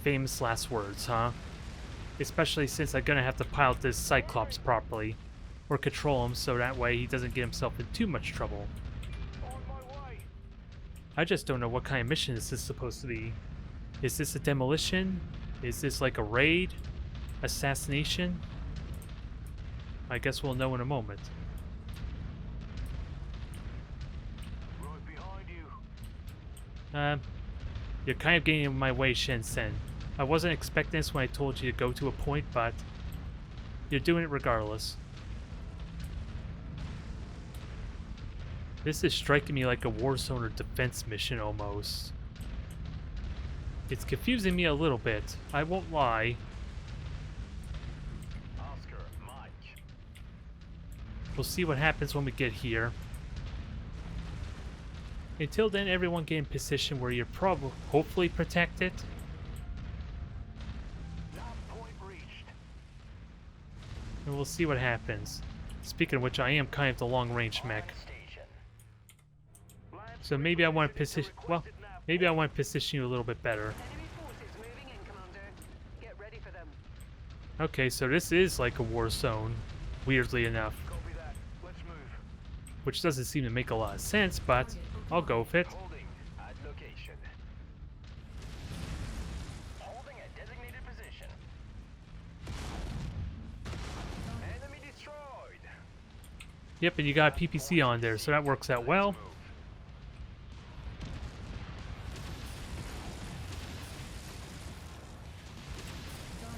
Famous last words, huh? Especially since I'm gonna have to pilot this Cyclops properly, or control him so that way he doesn't get himself in too much trouble. On my way. I just don't know what kind of mission this is supposed to be. Is this a demolition? Is this like a raid? Assassination? I guess we'll know in a moment. Right behind you. You're kind of getting in my way, Shen-sen. I wasn't expecting this when I told you to go to a point, but you're doing it regardless. This is striking me like a Warzone or defense mission almost. It's confusing me a little bit, I won't lie. Oscar, Mike. We'll see what happens when we get here. Until then, everyone get in position where you're hopefully protected. Nav point reached. And we'll see what happens. Speaking of which, I am kind of the long-range mech. Station. So maybe I want to position... Well, maybe I want to position you a little bit better. Enemy forces moving in, Commander. Get ready for them. Okay, so this is like a war zone, weirdly enough. Copy that. Let's move. Which doesn't seem to make a lot of sense, but I'll go with it. Holding at location. Holding at designated position. Enemy destroyed. Yep, and you got a PPC on there, so that works out well.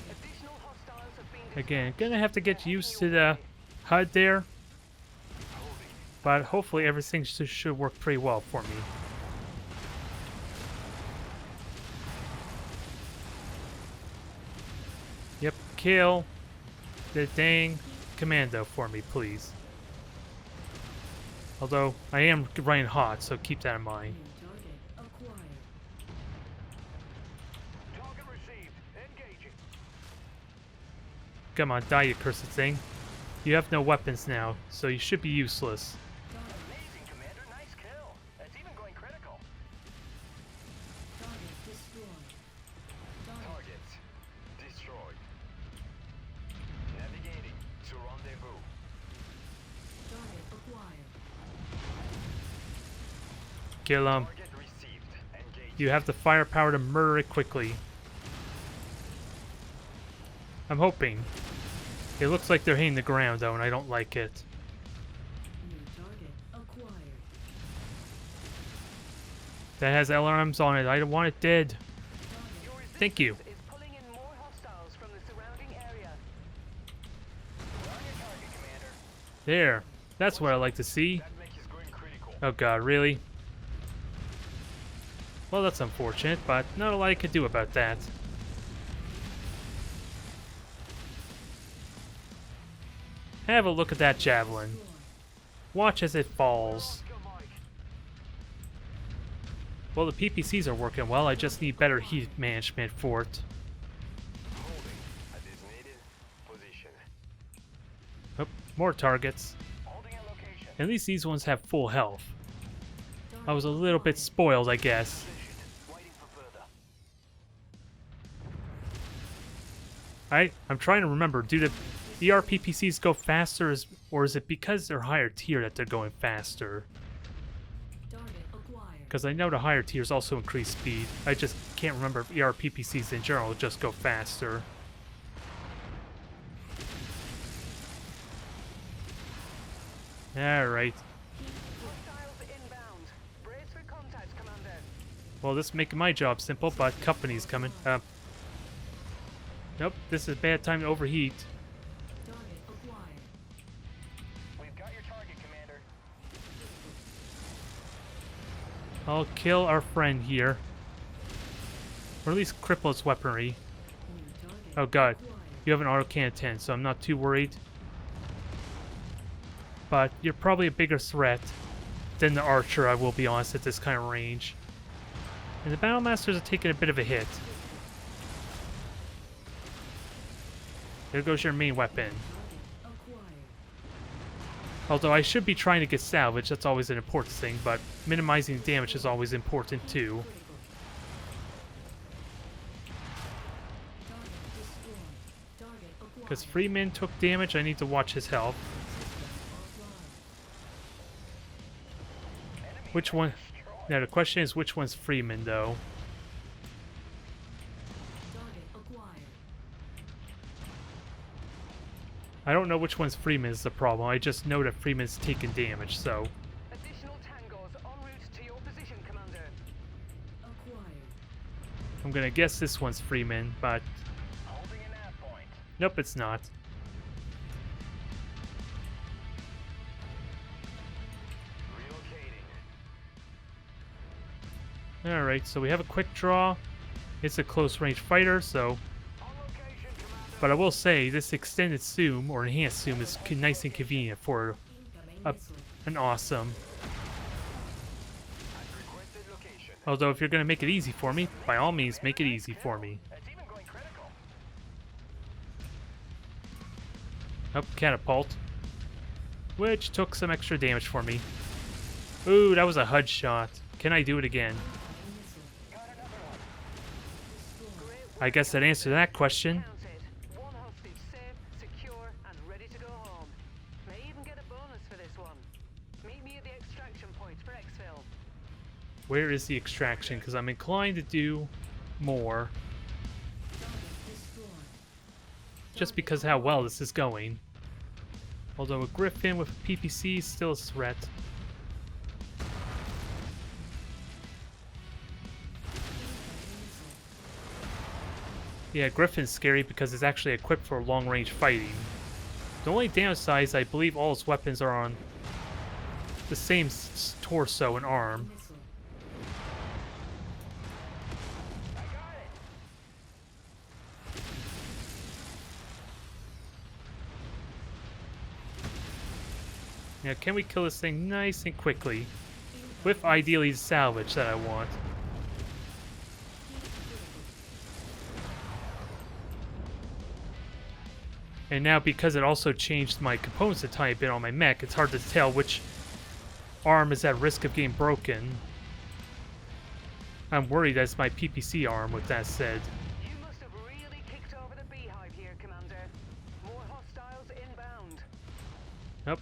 Additional hostiles have been Again, gonna have to get used to the HUD there, but hopefully everything should work pretty well for me. Yep, kill the dang commando for me, please. Although, I am running hot, so keep that in mind. Target acquired. Target received. Engaging. Come on, die, you cursed thing. You have no weapons now, so you should be useless. Amazing, Commander. Nice kill. That's even going critical. Target destroyed. Target destroyed. Navigating to rendezvous. Target acquired. Kill him. Target received. Engaging. You have the firepower to murder it quickly. I'm hoping. It looks like they're hitting the ground though, and I don't like it. New target acquired. That has LRMs on it. I don't want it dead. Target Thank you. Is pulling in more hostiles from the surrounding area. There. That's what I like to see. Oh god, really? Well, that's unfortunate, but not a lot I could do about that. Have a look at that javelin. Watch as it falls. Well, the PPCs are working well. I just need better heat management for it. Oh, more targets. At least these ones have full health. I was a little bit spoiled, I guess. I'm trying to remember. Do the ERPPCs go faster, or is it because they're higher tier that they're going faster? Because I know the higher tiers also increase speed. I just can't remember if ERPPCs in general just go faster. Alright. Well, this is making my job simple, but company's coming. Nope, this is a bad time to overheat. We've got your target, Commander. I'll kill our friend here. Or at least cripple its weaponry. Oh god, you have an autocannon 10, so I'm not too worried. But you're probably a bigger threat than the archer, I will be honest, at this kind of range. And the Battlemasters are taking a bit of a hit. There goes your main weapon. Although I should be trying to get salvage, that's always an important thing, but minimizing damage is always important too. Because Freeman took damage, I need to watch his health. Which one? Now the question is, which one's Freeman though? I don't know which one's Freeman is the problem. I just know that Freeman's taking damage, so. Additional tangos en route to your position, Commander. I'm gonna guess this one's Freeman, but. Holding an ad point. Nope, it's not. Relocating. Alright, so we have a quick draw. It's a close range fighter, so. On location, Commander. But I will say, this extended zoom, or enhanced zoom, is nice and convenient for an awesome. I've requested location. Although, if you're going to make it easy for me, by all means, make it easy for me. It's even going critical. Oh, catapult. Which took some extra damage for me. Ooh, that was a HUD shot. Can I do it again? I guess that answered that question. Counted. One hostage safe, secure, and ready to go home. May even get a bonus for this one. Meet me at the extraction point for exfil. Where is the extraction? Because I'm inclined to do more. Just because how well this is going. Although a Griffin with a PPC is still a threat. Yeah, Griffin's scary because it's actually equipped for long-range fighting. The only downside is I believe all its weapons are on the same torso and arm. Now, can we kill this thing nice and quickly? With ideally the salvage that I want. And now, because it also changed my components a tiny bit on my mech, it's hard to tell which arm is at risk of getting broken. I'm worried that's my PPC arm, with that said. You must have really kicked over the beehive here, Commander. More hostiles inbound. Nope.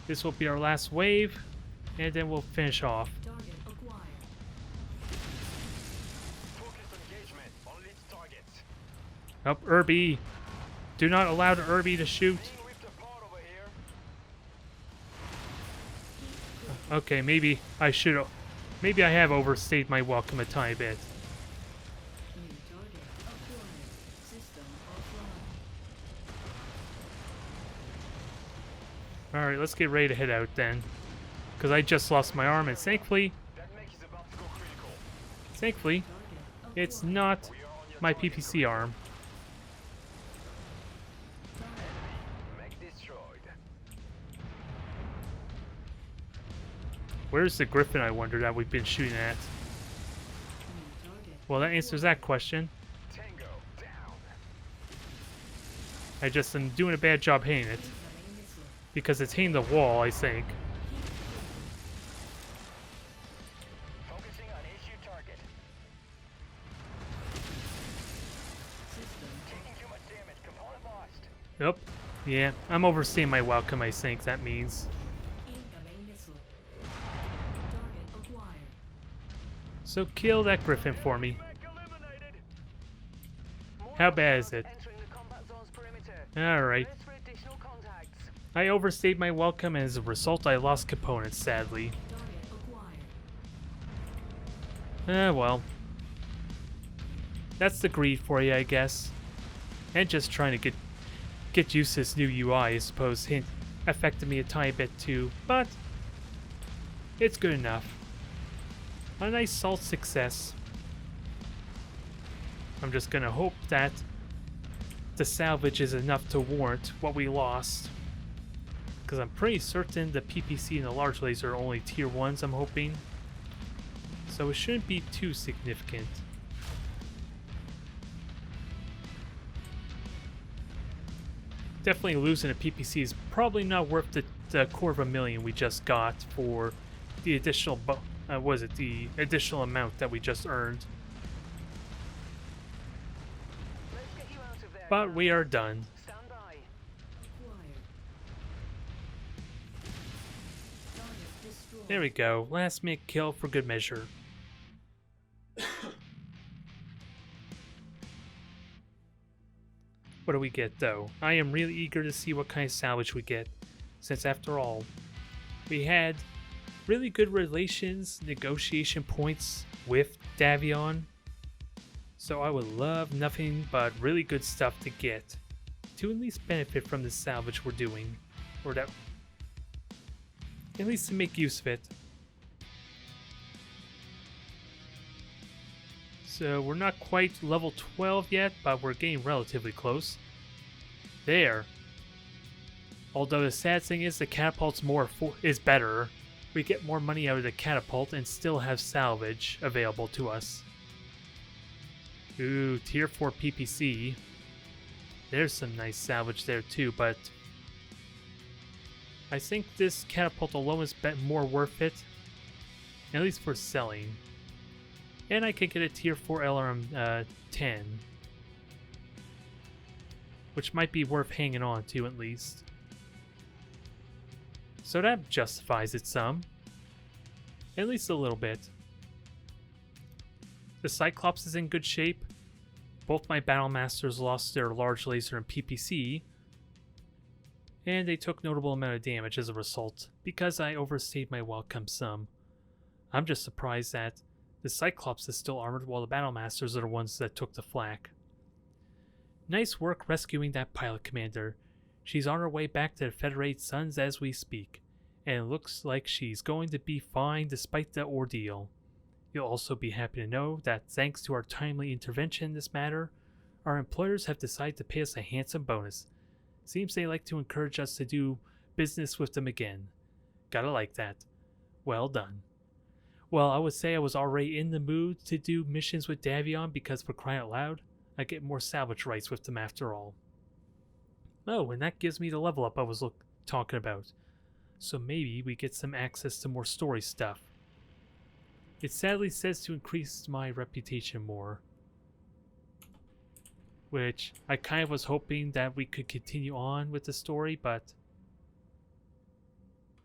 This will be our last wave, and then we'll finish off. Target acquired. Focus engagement on lead targets. Nope, Irby. Do not allow the Irby to shoot. Being ripped apart over here. Okay, maybe I should. Maybe I have overstayed my welcome a tiny bit. New target Alright, let's get ready to head out then. Because I just lost my arm, and thankfully, it's not my PPC arm. Where's the griffin, I wonder, that we've been shooting at? Well, that answers that question. I just am doing a bad job hitting it. Because it's hitting the wall, I think. Yep. Yeah, I'm overstaying my welcome, I think that means. So kill that griffin for me. How bad is it? Alright. I overstayed my welcome, and as a result I lost components, sadly. Well. That's the greed for you, I guess. And just trying to get used to this new UI, I suppose. Hint affected me a tiny bit too, but it's good enough. A nice salt success. I'm just gonna hope that the salvage is enough to warrant what we lost. Because I'm pretty certain the PPC and the large laser are only tier 1s, I'm hoping. So it shouldn't be too significant. Definitely losing a PPC is probably not worth the $250,000 we just got for the additional the additional amount that we just earned. But we are done. There we go. Last minute kill for good measure. What do we get though? I am really eager to see what kind of salvage we get, since after all, we had really good relations, negotiation points with Davion. So I would love nothing but really good stuff to get, to at least benefit from the salvage we're doing, or that, at least to make use of it. So we're not quite level 12 yet, but we're getting relatively close. There. Although the sad thing is the catapult's is better. We get more money out of the catapult and still have salvage available to us. Ooh, tier 4 PPC. There's some nice salvage there too, but I think this catapult alone is more worth it, at least for selling. And I could get a tier 4 LRM 10, which might be worth hanging on to at least. So that justifies it some, at least a little bit. The Cyclops is in good shape. Both my Battle Masters lost their large laser and PPC, and they took notable amount of damage as a result, because I overstayed my welcome some. I'm just surprised that the Cyclops is still armored while the Battle Masters are the ones that took the flak. Nice work rescuing that pilot commander. She's on her way back to the Federated Suns as we speak, and it looks like she's going to be fine despite the ordeal. You'll also be happy to know that thanks to our timely intervention in this matter, our employers have decided to pay us a handsome bonus. Seems they like to encourage us to do business with them again. Gotta like that. Well done. Well, I would say I was already in the mood to do missions with Davion because, for crying out loud, I get more salvage rights with them after all. Oh, and that gives me the level up I was talking about. So maybe we get some access to more story stuff. It sadly says to increase my reputation more, which I kind of was hoping that we could continue on with the story, but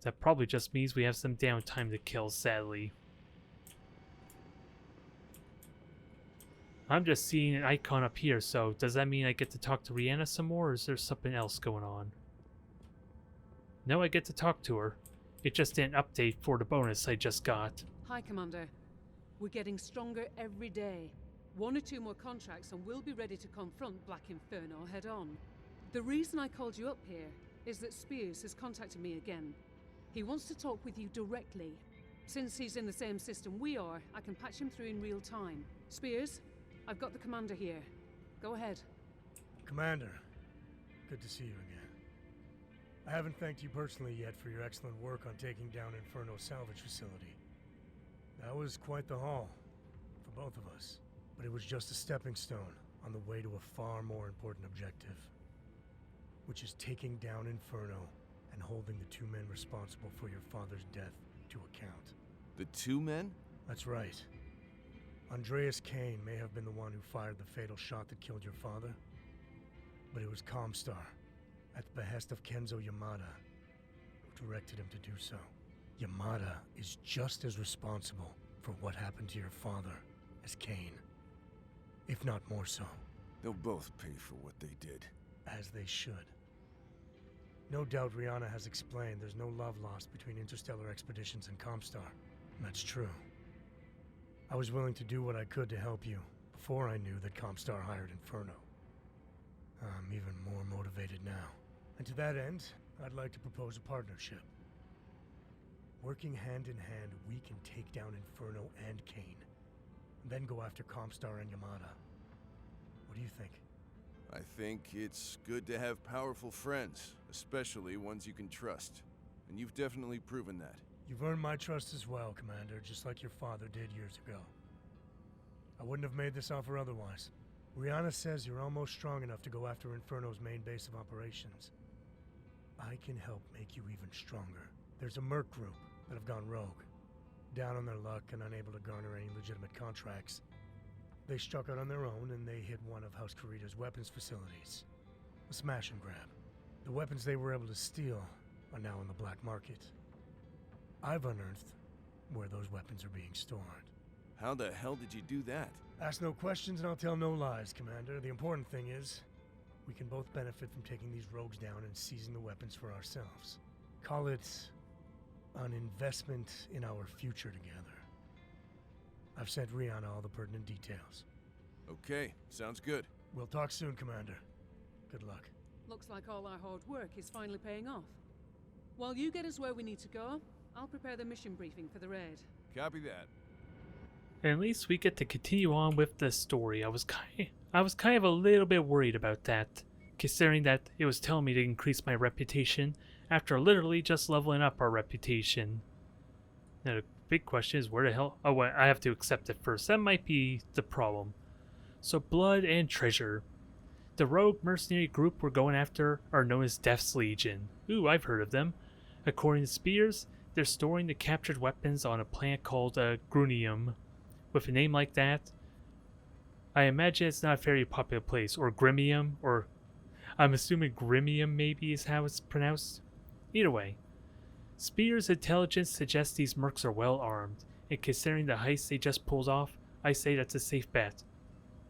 that probably just means we have some downtime to kill, sadly. I'm just seeing an icon up here, so does that mean I get to talk to Rihanna some more, or is there something else going on? No, I get to talk to her. It just didn't update for the bonus I just got. Hi, Commander. We're getting stronger every day. 1 or 2 more contracts and we'll be ready to confront Black Inferno head on. The reason I called you up here is that Spears has contacted me again. He wants to talk with you directly. Since he's in the same system we are, I can patch him through in real time. Spears, I've got the commander here. Go ahead. Commander, good to see you again. I haven't thanked you personally yet for your excellent work on taking down Inferno's salvage facility. That was quite the haul, for both of us. But it was just a stepping stone on the way to a far more important objective, which is taking down Inferno and holding the two men responsible for your father's death to account. The two men? That's right. Andreas Kane may have been the one who fired the fatal shot that killed your father, but it was Comstar, at the behest of Kenzo Yamada, who directed him to do so. Yamada is just as responsible for what happened to your father as Kane, if not more so. They'll both pay for what they did. As they should. No doubt Rihanna has explained there's no love lost between interstellar expeditions and Comstar. And that's true. I was willing to do what I could to help you before I knew that Comstar hired Inferno. I'm even more motivated now. And to that end, I'd like to propose a partnership. Working hand in hand, we can take down Inferno and Kane, and then go after Comstar and Yamada. What do you think? I think it's good to have powerful friends, especially ones you can trust. And you've definitely proven that. You've earned my trust as well, Commander, just like your father did years ago. I wouldn't have made this offer otherwise. Rihanna says you're almost strong enough to go after Inferno's main base of operations. I can help make you even stronger. There's a merc group that have gone rogue, down on their luck and unable to garner any legitimate contracts. They struck out on their own and they hit one of House Kurita's weapons facilities. A smash and grab. The weapons they were able to steal are now on the black market. I've unearthed where those weapons are being stored. How the hell did you do that? Ask no questions and I'll tell no lies, Commander. The important thing is, we can both benefit from taking these rogues down and seizing the weapons for ourselves. Call it an investment in our future together. I've sent Rihanna all the pertinent details. Okay, sounds good. We'll talk soon, Commander. Good luck. Looks like all our hard work is finally paying off. While you get us where we need to go, I'll prepare the mission briefing for the raid. Copy that. And at least we get to continue on with the story. I was kind of a little bit worried about that, considering that it was telling me to increase my reputation after literally just leveling up our reputation. Now the big question is where the hell... Oh, wait, I have to accept it first. That might be the problem. So blood and treasure. The rogue mercenary group we're going after are known as Death's Legion. Ooh, I've heard of them. According to Spears, they're storing the captured weapons on a planet called Grunium. With a name like that, I imagine it's not a very popular place, or Grimium, or I'm assuming Grimium maybe is how it's pronounced. Either way, Spears' intelligence suggests these mercs are well armed, and considering the heist they just pulled off, I say that's a safe bet.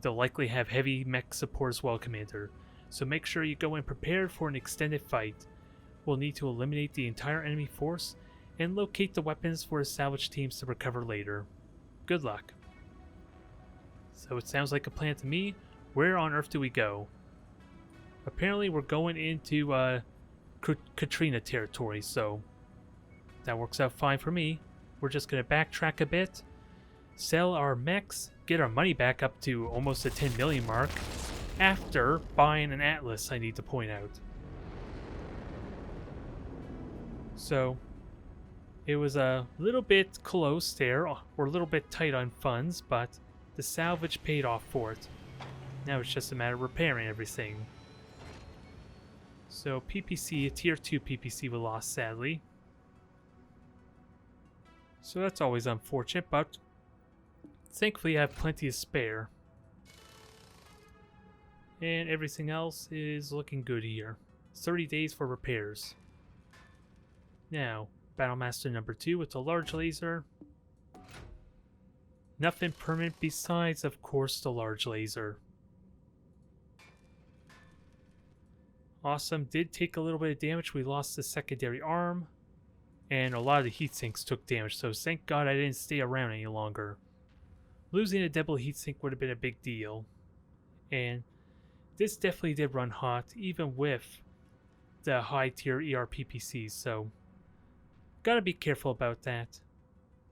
They'll likely have heavy mech support as well, Commander, so make sure you go in prepared for an extended fight. We'll need to eliminate the entire enemy force and locate the weapons for the salvage teams to recover later. Good luck. So it sounds like a plan to me. Where on earth do we go? Apparently we're going into Katrina territory, so that works out fine for me. We're just going to backtrack a bit, sell our mechs, get our money back up to almost the 10 million mark, after buying an Atlas, I need to point out. So it was a little bit close there, or a little bit tight on funds, but the salvage paid off for it. Now it's just a matter of repairing everything. So PPC, tier 2 PPC we lost sadly. So that's always unfortunate, but thankfully I have plenty to spare. And everything else is looking good here. 30 days for repairs. Now, Battlemaster number 2 with the large laser. Nothing permanent besides, of course, the large laser. Awesome. Did take a little bit of damage. We lost the secondary arm. And a lot of the heat sinks took damage. So thank God I didn't stay around any longer. Losing a double heat sink would have been a big deal. And this definitely did run hot, even with the high tier ERPPCs, so gotta be careful about that.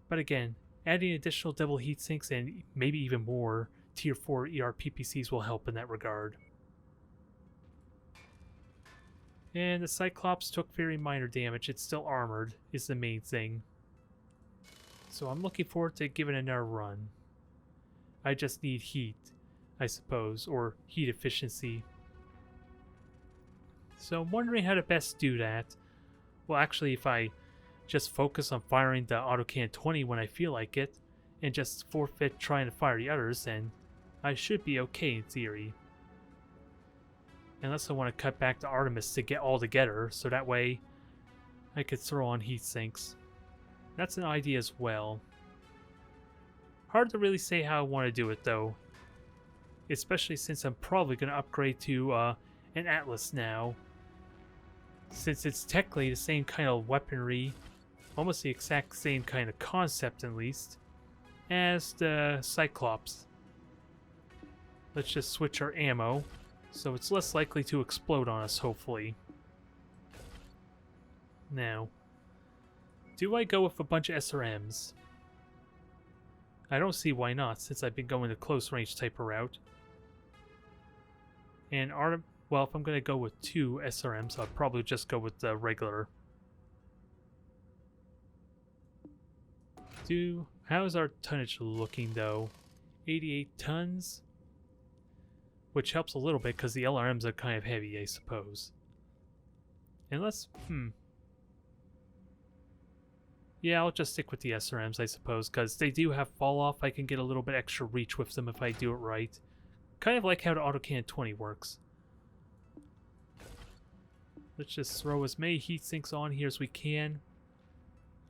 But again, adding additional double heat sinks and maybe even more tier 4 ERPPCs will help in that regard. And the Cyclops took very minor damage. It's still armored, is the main thing. So I'm looking forward to giving it another run. I just need heat, I suppose, or heat efficiency. So I'm wondering how to best do that. Well, actually, if I just focus on firing the autocan 20 when I feel like it, and just forfeit trying to fire the others, then I should be okay in theory. Unless I want to cut back to Artemis to get all together, so that way I could throw on heat sinks. That's an idea as well. Hard to really say how I want to do it though. Especially since I'm probably going to upgrade to an Atlas now. Since it's technically the same kind of weaponry, almost the exact same kind of concept at least, as the Cyclops. Let's just switch our ammo, so it's less likely to explode on us, hopefully. Now, do I go with a bunch of SRMs? I don't see why not, since I've been going the close range type of route. And well, if I'm going to go with 2 SRMs, I'll probably just go with the regular. How's our tonnage looking though? 88 tons? Which helps a little bit because the LRMs are kind of heavy, I suppose. And yeah, I'll just stick with the SRMs, I suppose, because they do have fall off. I can get a little bit extra reach with them if I do it right. Kind of like how the autocan 20 works. Let's just throw as many heat sinks on here as we can.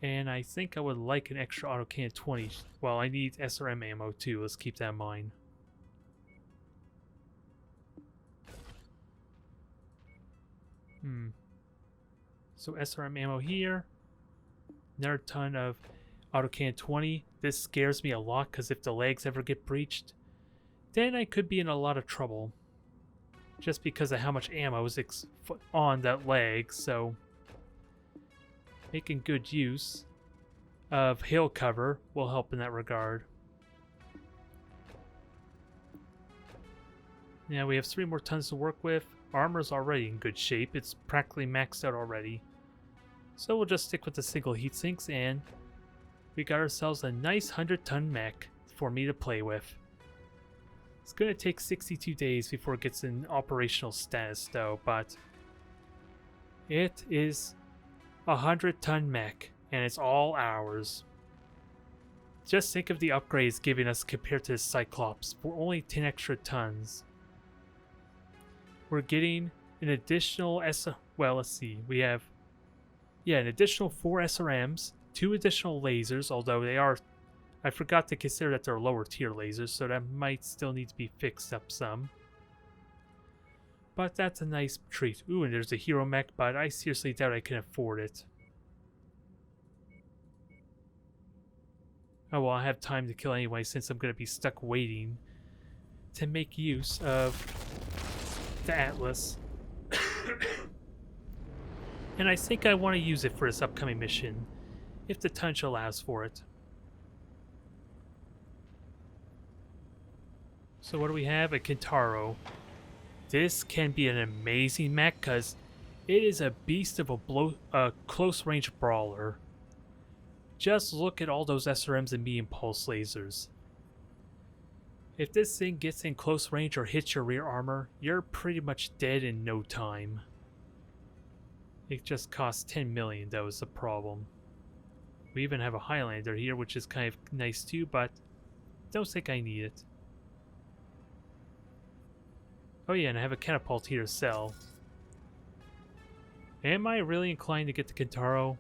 And I think I would like an extra autocan 20. Well, I need SRM ammo too, let's keep that in mind. So SRM ammo here. Another ton of autocan 20. This scares me a lot because if the legs ever get breached, then I could be in a lot of trouble. Just because of how much ammo is on that leg, so making good use of hail cover will help in that regard. Now we have 3 more tons to work with. Armor's already in good shape. It's practically maxed out already. So we'll just stick with the single heat sinks, and we got ourselves a nice 100-ton mech for me to play with. It's going to take 62 days before it gets in operational status though, but it is a 100-ton mech, and it's all ours. Just think of the upgrades giving us compared to the Cyclops for only 10 extra tons. We're getting an additional well, let's see, we have an additional 4 SRMs, 2 additional lasers, although they are, I forgot to consider that they're lower tier lasers, so that might still need to be fixed up some. But that's a nice treat. Ooh, and there's a hero mech, but I seriously doubt I can afford it. Oh well, I have time to kill anyway since I'm going to be stuck waiting to make use of the Atlas. And I think I want to use it for this upcoming mission, if the tonnage allows for it. So what do we have? A Kintaro. This can be an amazing mech because it is a beast of a close range brawler. Just look at all those SRMs and medium pulse lasers. If this thing gets in close range or hits your rear armor, you're pretty much dead in no time. It just costs 10 million though is the problem. We even have a Highlander here, which is kind of nice too, but don't think I need it. Oh yeah, and I have a catapult here to sell. Am I really inclined to get the Kintaro?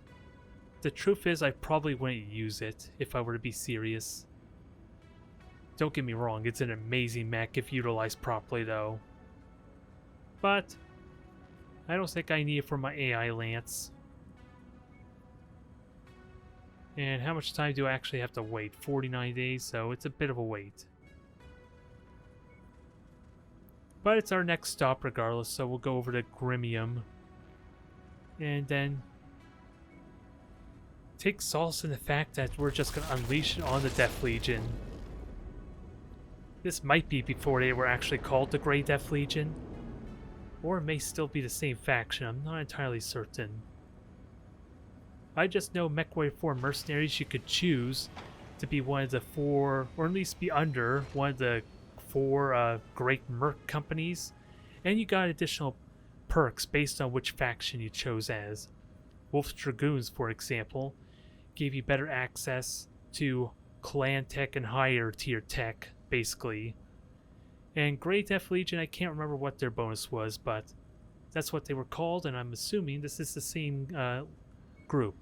The truth is I probably wouldn't use it if I were to be serious. Don't get me wrong, it's an amazing mech if utilized properly though. But I don't think I need it for my AI Lance. And how much time do I actually have to wait? 49 days, so it's a bit of a wait. But it's our next stop regardless, so we'll go over to Grimium. And then take solace in the fact that we're just going to unleash it on the Death Legion. This might be before they were actually called the Grey Death Legion, or it may still be the same faction. I'm not entirely certain. I just know Mechwarrior 4 mercenaries you could choose to be one of the 4, or at least be under one of the 4 great merc companies, and you got additional perks based on which faction you chose as. Wolf's Dragoons, for example, gave you better access to clan tech and higher tier tech, basically. And Grey Death Legion, I can't remember what their bonus was, but that's what they were called, and I'm assuming this is the same group,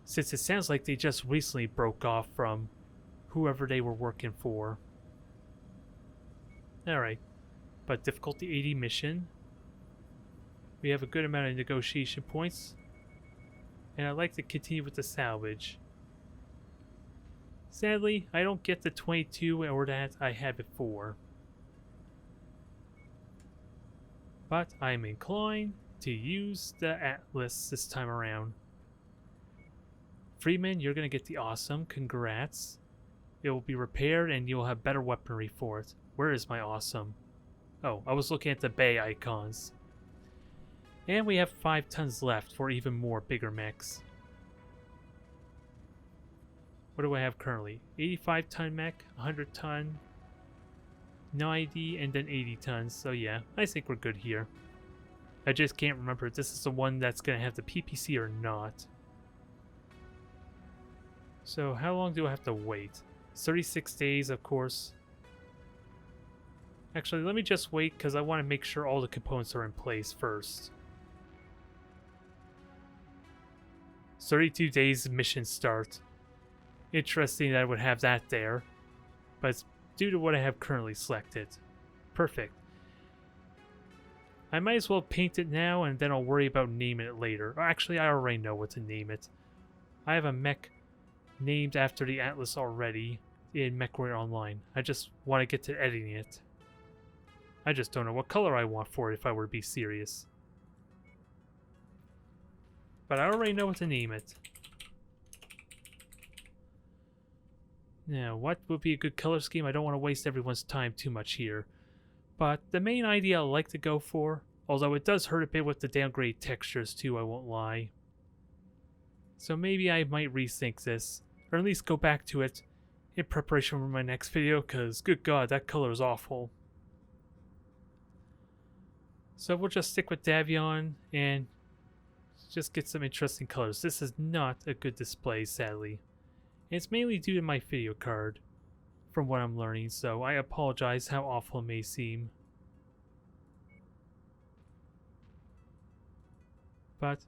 since it sounds like they just recently broke off from whoever they were working for. Alright, but difficulty 80 mission. We have a good amount of negotiation points, and I'd like to continue with the salvage. Sadly, I don't get the 22 or that I had before, but I'm inclined to use the Atlas this time around. Freeman, you're going to get the awesome. Congrats. It will be repaired and you'll have better weaponry for it. Where is my awesome? Oh, I was looking at the bay icons. And we have 5 tons left for even more bigger mechs. What do I have currently? 85 ton mech, 100 ton, 90, and then 80 tons. So yeah, I think we're good here. I just can't remember if this is the one that's going to have the PPC or not. So how long do I have to wait? 36 days, of course. Actually, let me just wait because I want to make sure all the components are in place first. 32 days mission start. Interesting that I would have that there, but it's due to what I have currently selected. Perfect. I might as well paint it now and then I'll worry about naming it later. Actually, I already know what to name it. I have a mech named after the Atlas already in Mechwarrior Online. I just want to get to editing it. I just don't know what color I want for it if I were to be serious. But I already know what to name it. Now, what would be a good color scheme? I don't want to waste everyone's time too much here. But the main idea I like to go for, although it does hurt a bit with the downgrade textures too, I won't lie. So maybe I might rethink this, or at least go back to it in preparation for my next video, because good god, that color is awful. So we'll just stick with Davion and just get some interesting colors. This is not a good display, sadly. And it's mainly due to my video card, from what I'm learning, so I apologize how awful it may seem. But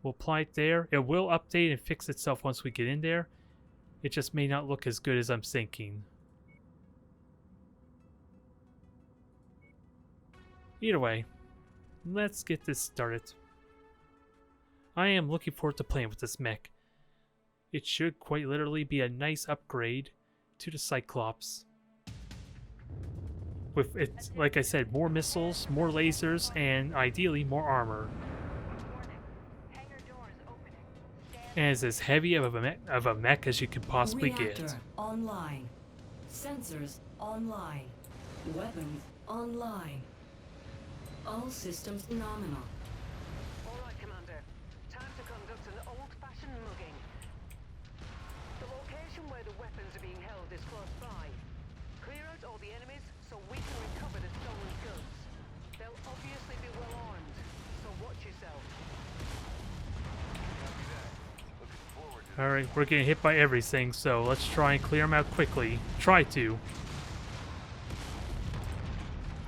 we'll apply it there. It will update and fix itself once we get in there. It just may not look as good as I'm thinking. Either way, let's get this started. I am looking forward to playing with this mech. It should quite literally be a nice upgrade to the Cyclops. With it, like I said, more missiles, more lasers, and ideally more armor. And it's as heavy of a mech as you could possibly Reactor get. online. Sensors online. Weapons online. All systems nominal. All right, Commander. Time to conduct an old-fashioned mugging. The location where the weapons are being held is close by. Clear out all the enemies so we can recover the stolen goods. They'll obviously be well armed, so watch yourself. Alright, we're getting hit by everything, so let's try and clear them out quickly. Try to.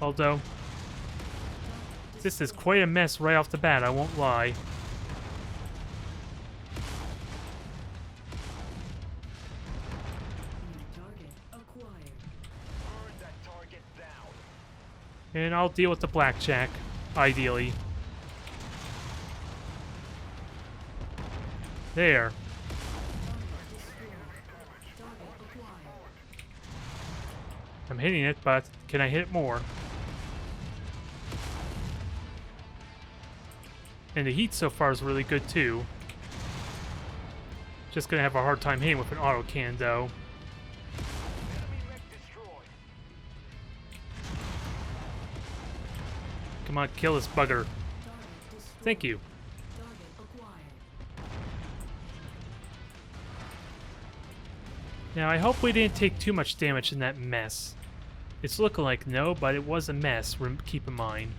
Although, this is quite a mess right off the bat, I won't lie. Target acquired. Burn that target down. And I'll deal with the blackjack, ideally. There. Target acquired. I'm hitting it, but can I hit it more? And the heat so far is really good too. Just gonna have a hard time hitting with an auto cannon though. Enemy mech destroyed. Come on, kill this bugger. Target destroyed. Thank you. Target acquired. Now I hope we didn't take too much damage in that mess. It's looking like no, but it was a mess, keep in mind.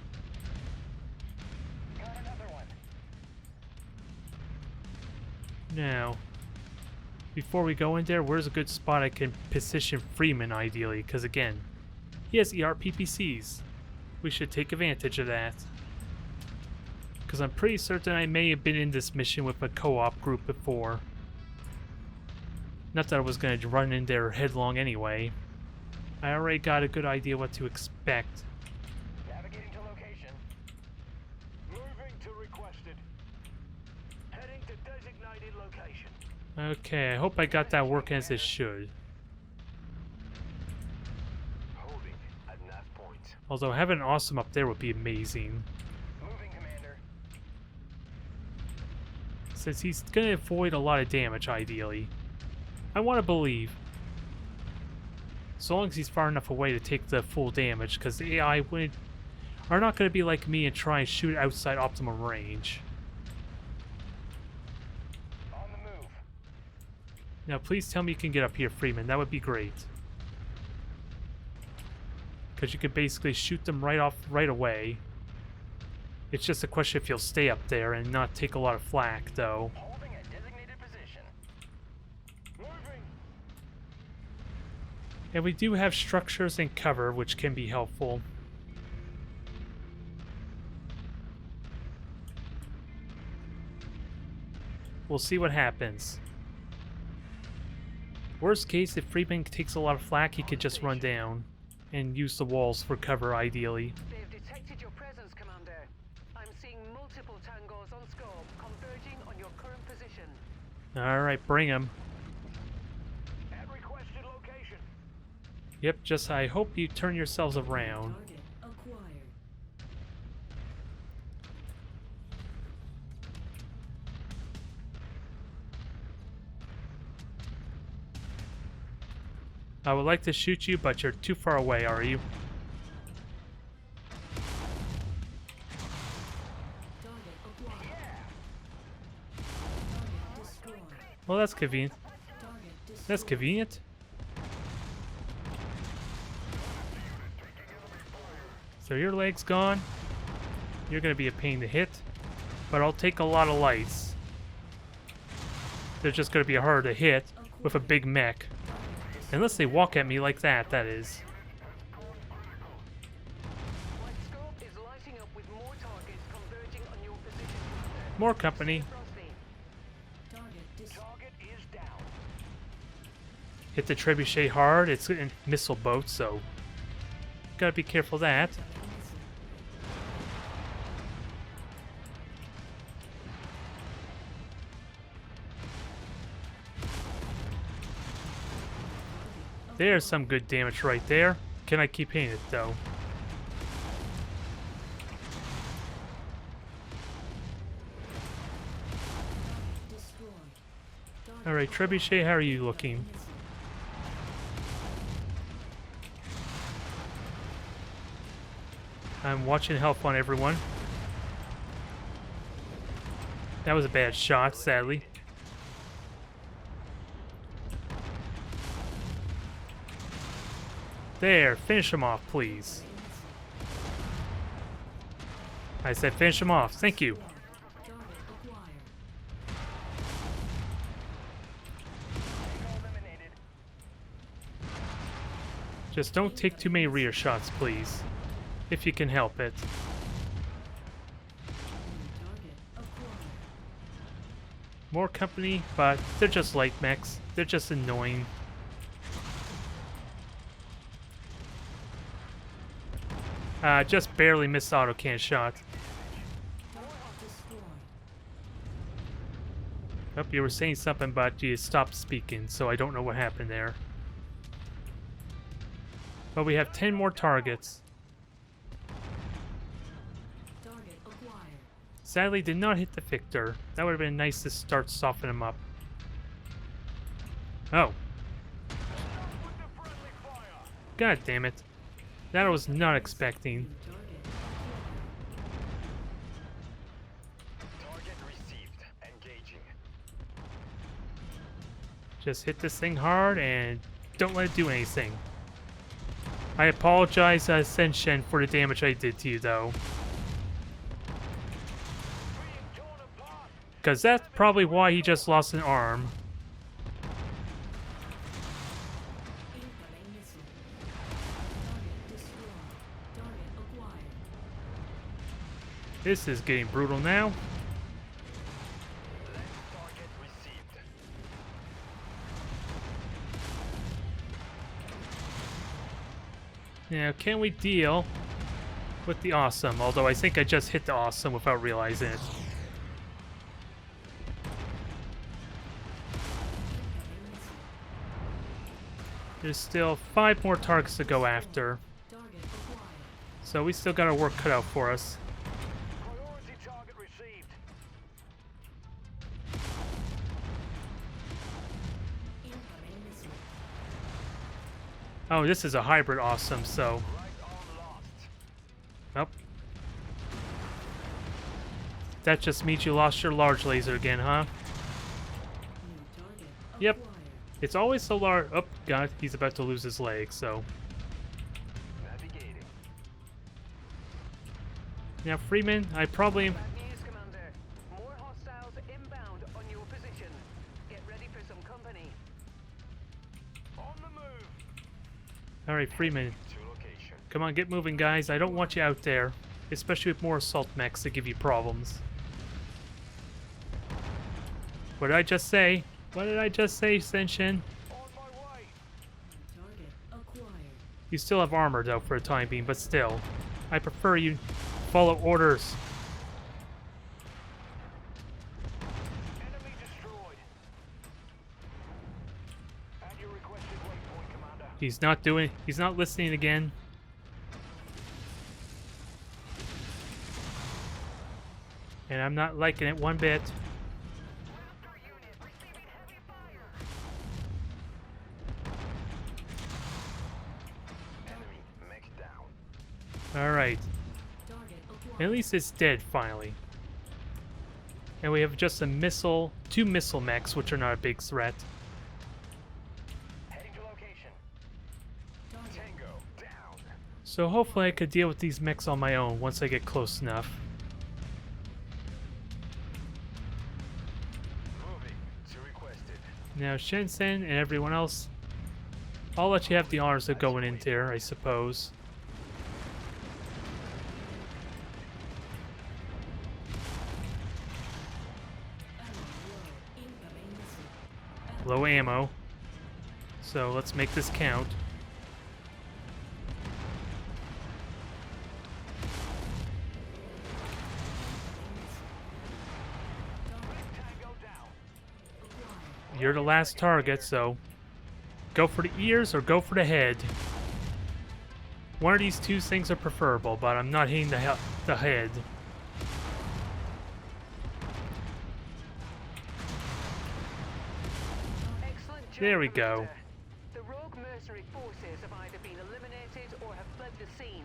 Got another one. Now, before we go in there, where's a good spot I can position Freeman ideally? Because again, he has ERPPCs. We should take advantage of that. Because I'm pretty certain I may have been in this mission with a co-op group before. Not that I was going to run in there headlong anyway. I already got a good idea what to expect. Navigating to location. Moving to requested. Heading to designated location. Okay, I hope I got that working as it should. Holding at nav point. Although having Awesome up there would be amazing. Moving, Commander. Since he's going to avoid a lot of damage ideally. I want to believe. So long as he's far enough away to take the full damage, because the AI are not going to be like me and try and shoot outside optimal range. On the move. Now please tell me you can get up here, Freeman. That would be great. Because you could basically shoot them right away. It's just a question if you'll stay up there and not take a lot of flak, though. Holding a designated position. Moving. And we do have structures and cover, which can be helpful. We'll see what happens. Worst case, if Freeman takes a lot of flak, he could just run down and use the walls for cover, ideally. They've detected your presence, Commander. I'm seeing multiple tangos on scope, converging on your current position. Alright, bring him. At requested location. Yep, just I hope you turn yourselves around. Target acquired. I would like to shoot you, but you're too far away, are you? Target acquired. Target destroyed. Well, that's convenient. Target destroyed. That's convenient. So your leg's gone. You're gonna be a pain to hit, but I'll take a lot of lights. They're just gonna be hard to hit with a big mech. Unless they walk at me like that, that is. My scope is lighting up with more targets converging on your position. More company. Proceed. Target is down. Hit the trebuchet hard. It's a missile boat, so gotta be careful of that. There's some good damage right there. Can I keep hitting it though? Alright, Trebuchet, how are you looking? I'm watching health on everyone. That was a bad shot, sadly. There, finish him off, please. I said finish him off. Thank you. Eliminated. Just don't take too many rear shots, please. If you can help it. More company, but they're just light mechs. They're just annoying. Just barely missed auto cannon shot. Oh, you were saying something, but you stopped speaking, so I don't know what happened there. But we have 10 more targets. Sadly, did not hit the Victor. That would have been nice to start softening him up. Oh. God damn it. That I was not expecting. Target received. Engaging. Just hit this thing hard and don't let it do anything. I apologize, Senshin, for the damage I did to you, though. Because that's probably why he just lost an arm. Incoming missile. Target destroyed. Target acquired. This is getting brutal now. Target received. Now, can we deal with the awesome? Although I think I just hit the awesome without realizing it. There's still 5 more targets to go after. Target acquired. So we still got our work cut out for us. Priority target received. Incoming missile. Oh, this is a hybrid awesome, so... Right on lost. Oh. That just means you lost your large laser again, huh? New target Yep. acquired. It's always so large. Oh, God, he's about to lose his leg, so... Navigating. Now, Freeman, I probably... Bad news, Commander. More hostiles inbound on your position. Get ready for some company. On the move. Alright, Freeman. To location. Come on, get moving, guys. I don't want you out there. Especially with more assault mechs that give you problems. What did I just say? What did I just say, Senshin? On my way. New target acquired. You still have armor, though, for the time being, but still. I prefer you follow orders. Enemy destroyed. At your requested waypoint, Commander. He's not listening again. And I'm not liking it one bit. Enemy mech down. Alright. Target acquired. At least it's dead, finally. And we have just a missile, 2 missile mechs, which are not a big threat. Heading to location. Tango down. So hopefully I could deal with these mechs on my own once I get close enough. Moving to requested. Now, Shensen and everyone else, I'll let you have the honors of going in there, I suppose. Incoming missile. Low ammo. So let's make this count. Tango down. You're the last target, so go for the ears or go for the head. One of these two things are preferable, but I'm not hitting the head. Excellent job, There we go. Commander. The rogue mercenary forces have either been eliminated or have fled the scene.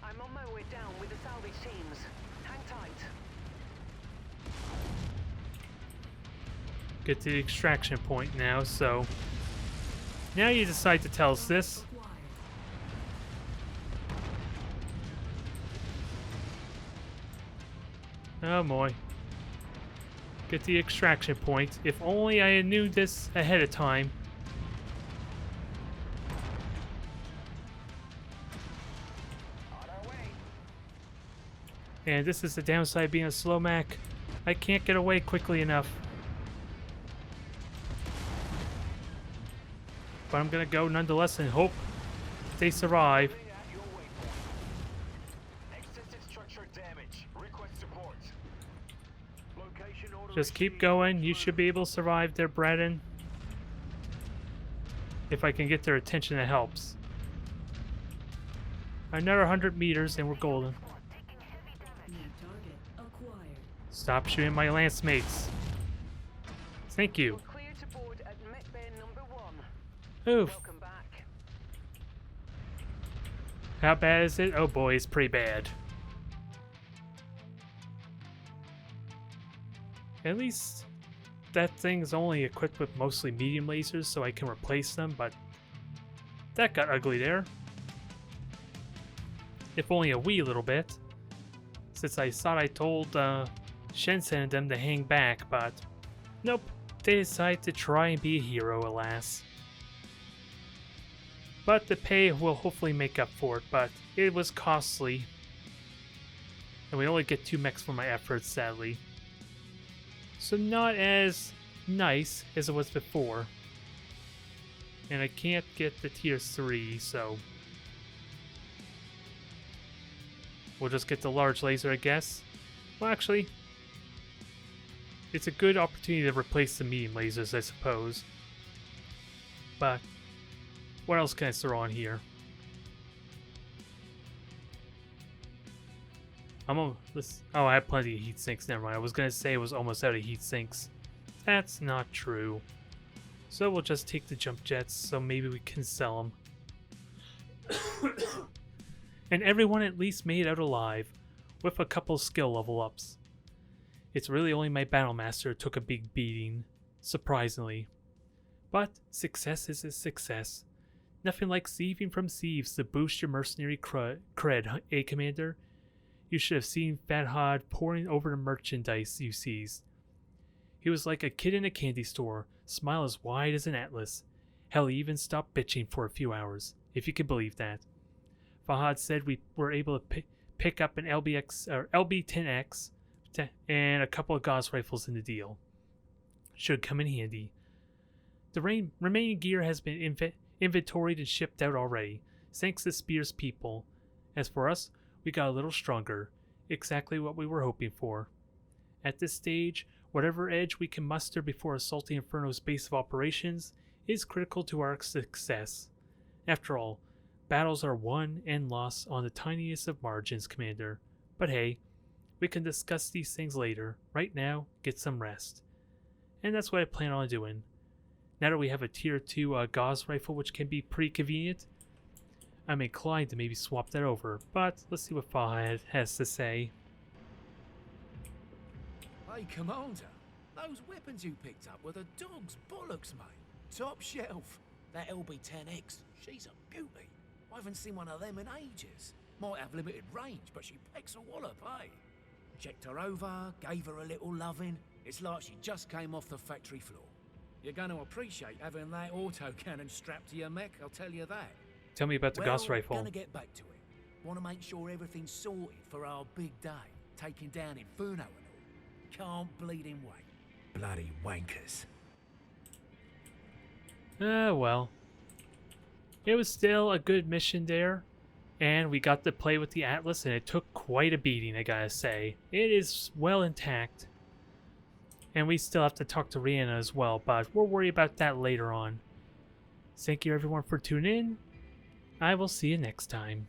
I'm on my way down with the salvage teams. Hang tight. Get to the extraction point now, so... Now you decide to tell us this. Acquired. Oh boy. Get the extraction point. If only I knew this ahead of time. On our way. And this is the downside of being a slow mech. I can't get away quickly enough. But I'm gonna go nonetheless and hope they survive. Moving at your waypoint. Extensive structure damage. Request support. Location order Just keep received. going. You should be able to survive there, Braden. If I can get their attention, it helps. Another 100 meters and we're golden. New target acquired. Stop shooting my lance mates. Thank you. We're clear to board at Mech Bay number 1. Oof. Welcome back. How bad is it? Oh boy, it's pretty bad. At least that thing's only equipped with mostly medium lasers, so I can replace them, but that got ugly there. If only a wee little bit. Since I thought I told Shensen and them to hang back, but nope. They decided to try and be a hero, alas. But the pay will hopefully make up for it, but it was costly. And we only get 2 mechs for my efforts, sadly. So not as nice as it was before. And I can't get the tier 3, so we'll just get the large laser, I guess. Well, actually, it's a good opportunity to replace the medium lasers, I suppose. But what else can I throw on here? Oh, I have plenty of heat sinks. Never mind. I was gonna say it was almost out of heat sinks. That's not true. So we'll just take the jump jets, so maybe we can sell them. And everyone at least made it out alive, with a couple skill level ups. It's really only my Battlemaster who took a big beating, surprisingly. But success is a success. Nothing like thieving from thieves to boost your mercenary cred, eh, Commander? You should have seen Fat Hod pouring over the merchandise you seized. He was like a kid in a candy store, smile as wide as an atlas. Hell, he even stopped bitching for a few hours, if you can believe that. Fahad said we were able to pick up an LB-10X and a couple of Gauss rifles in the deal. Should come in handy. The remaining gear has been inventoried and shipped out already, thanks to Spear's people. As for us, we got a little stronger, exactly what we were hoping for. At this stage, whatever edge we can muster before assaulting Inferno's base of operations is critical to our success. After all, battles are won and lost on the tiniest of margins, Commander. But hey, we can discuss these things later. Right now, get some rest. And that's what I plan on doing. Now that we have a tier 2 Gauss rifle, which can be pretty convenient, I'm inclined to maybe swap that over, but let's see what Fahad has to say. Hey, Commander, those weapons you picked up were the dog's bollocks, mate. Top shelf. That LB-10X, she's a beauty. I haven't seen one of them in ages. Might have limited range, but she pecks a wallop, eh? Checked her over, gave her a little loving. It's like she just came off the factory floor. You're going to appreciate having that autocannon strapped to your mech, I'll tell you that. Tell me about the Gauss rifle. Gonna get back to it. Want to make sure everything's sorted for our big day, taking down Inferno and all. Can't bleeding wait. Bloody wankers. Well. It was still a good mission there, and we got to play with the Atlas, and it took quite a beating, I gotta say. It is well intact. And we still have to talk to Rihanna as well, but we'll worry about that later on. Thank you everyone for tuning in. I will see you next time.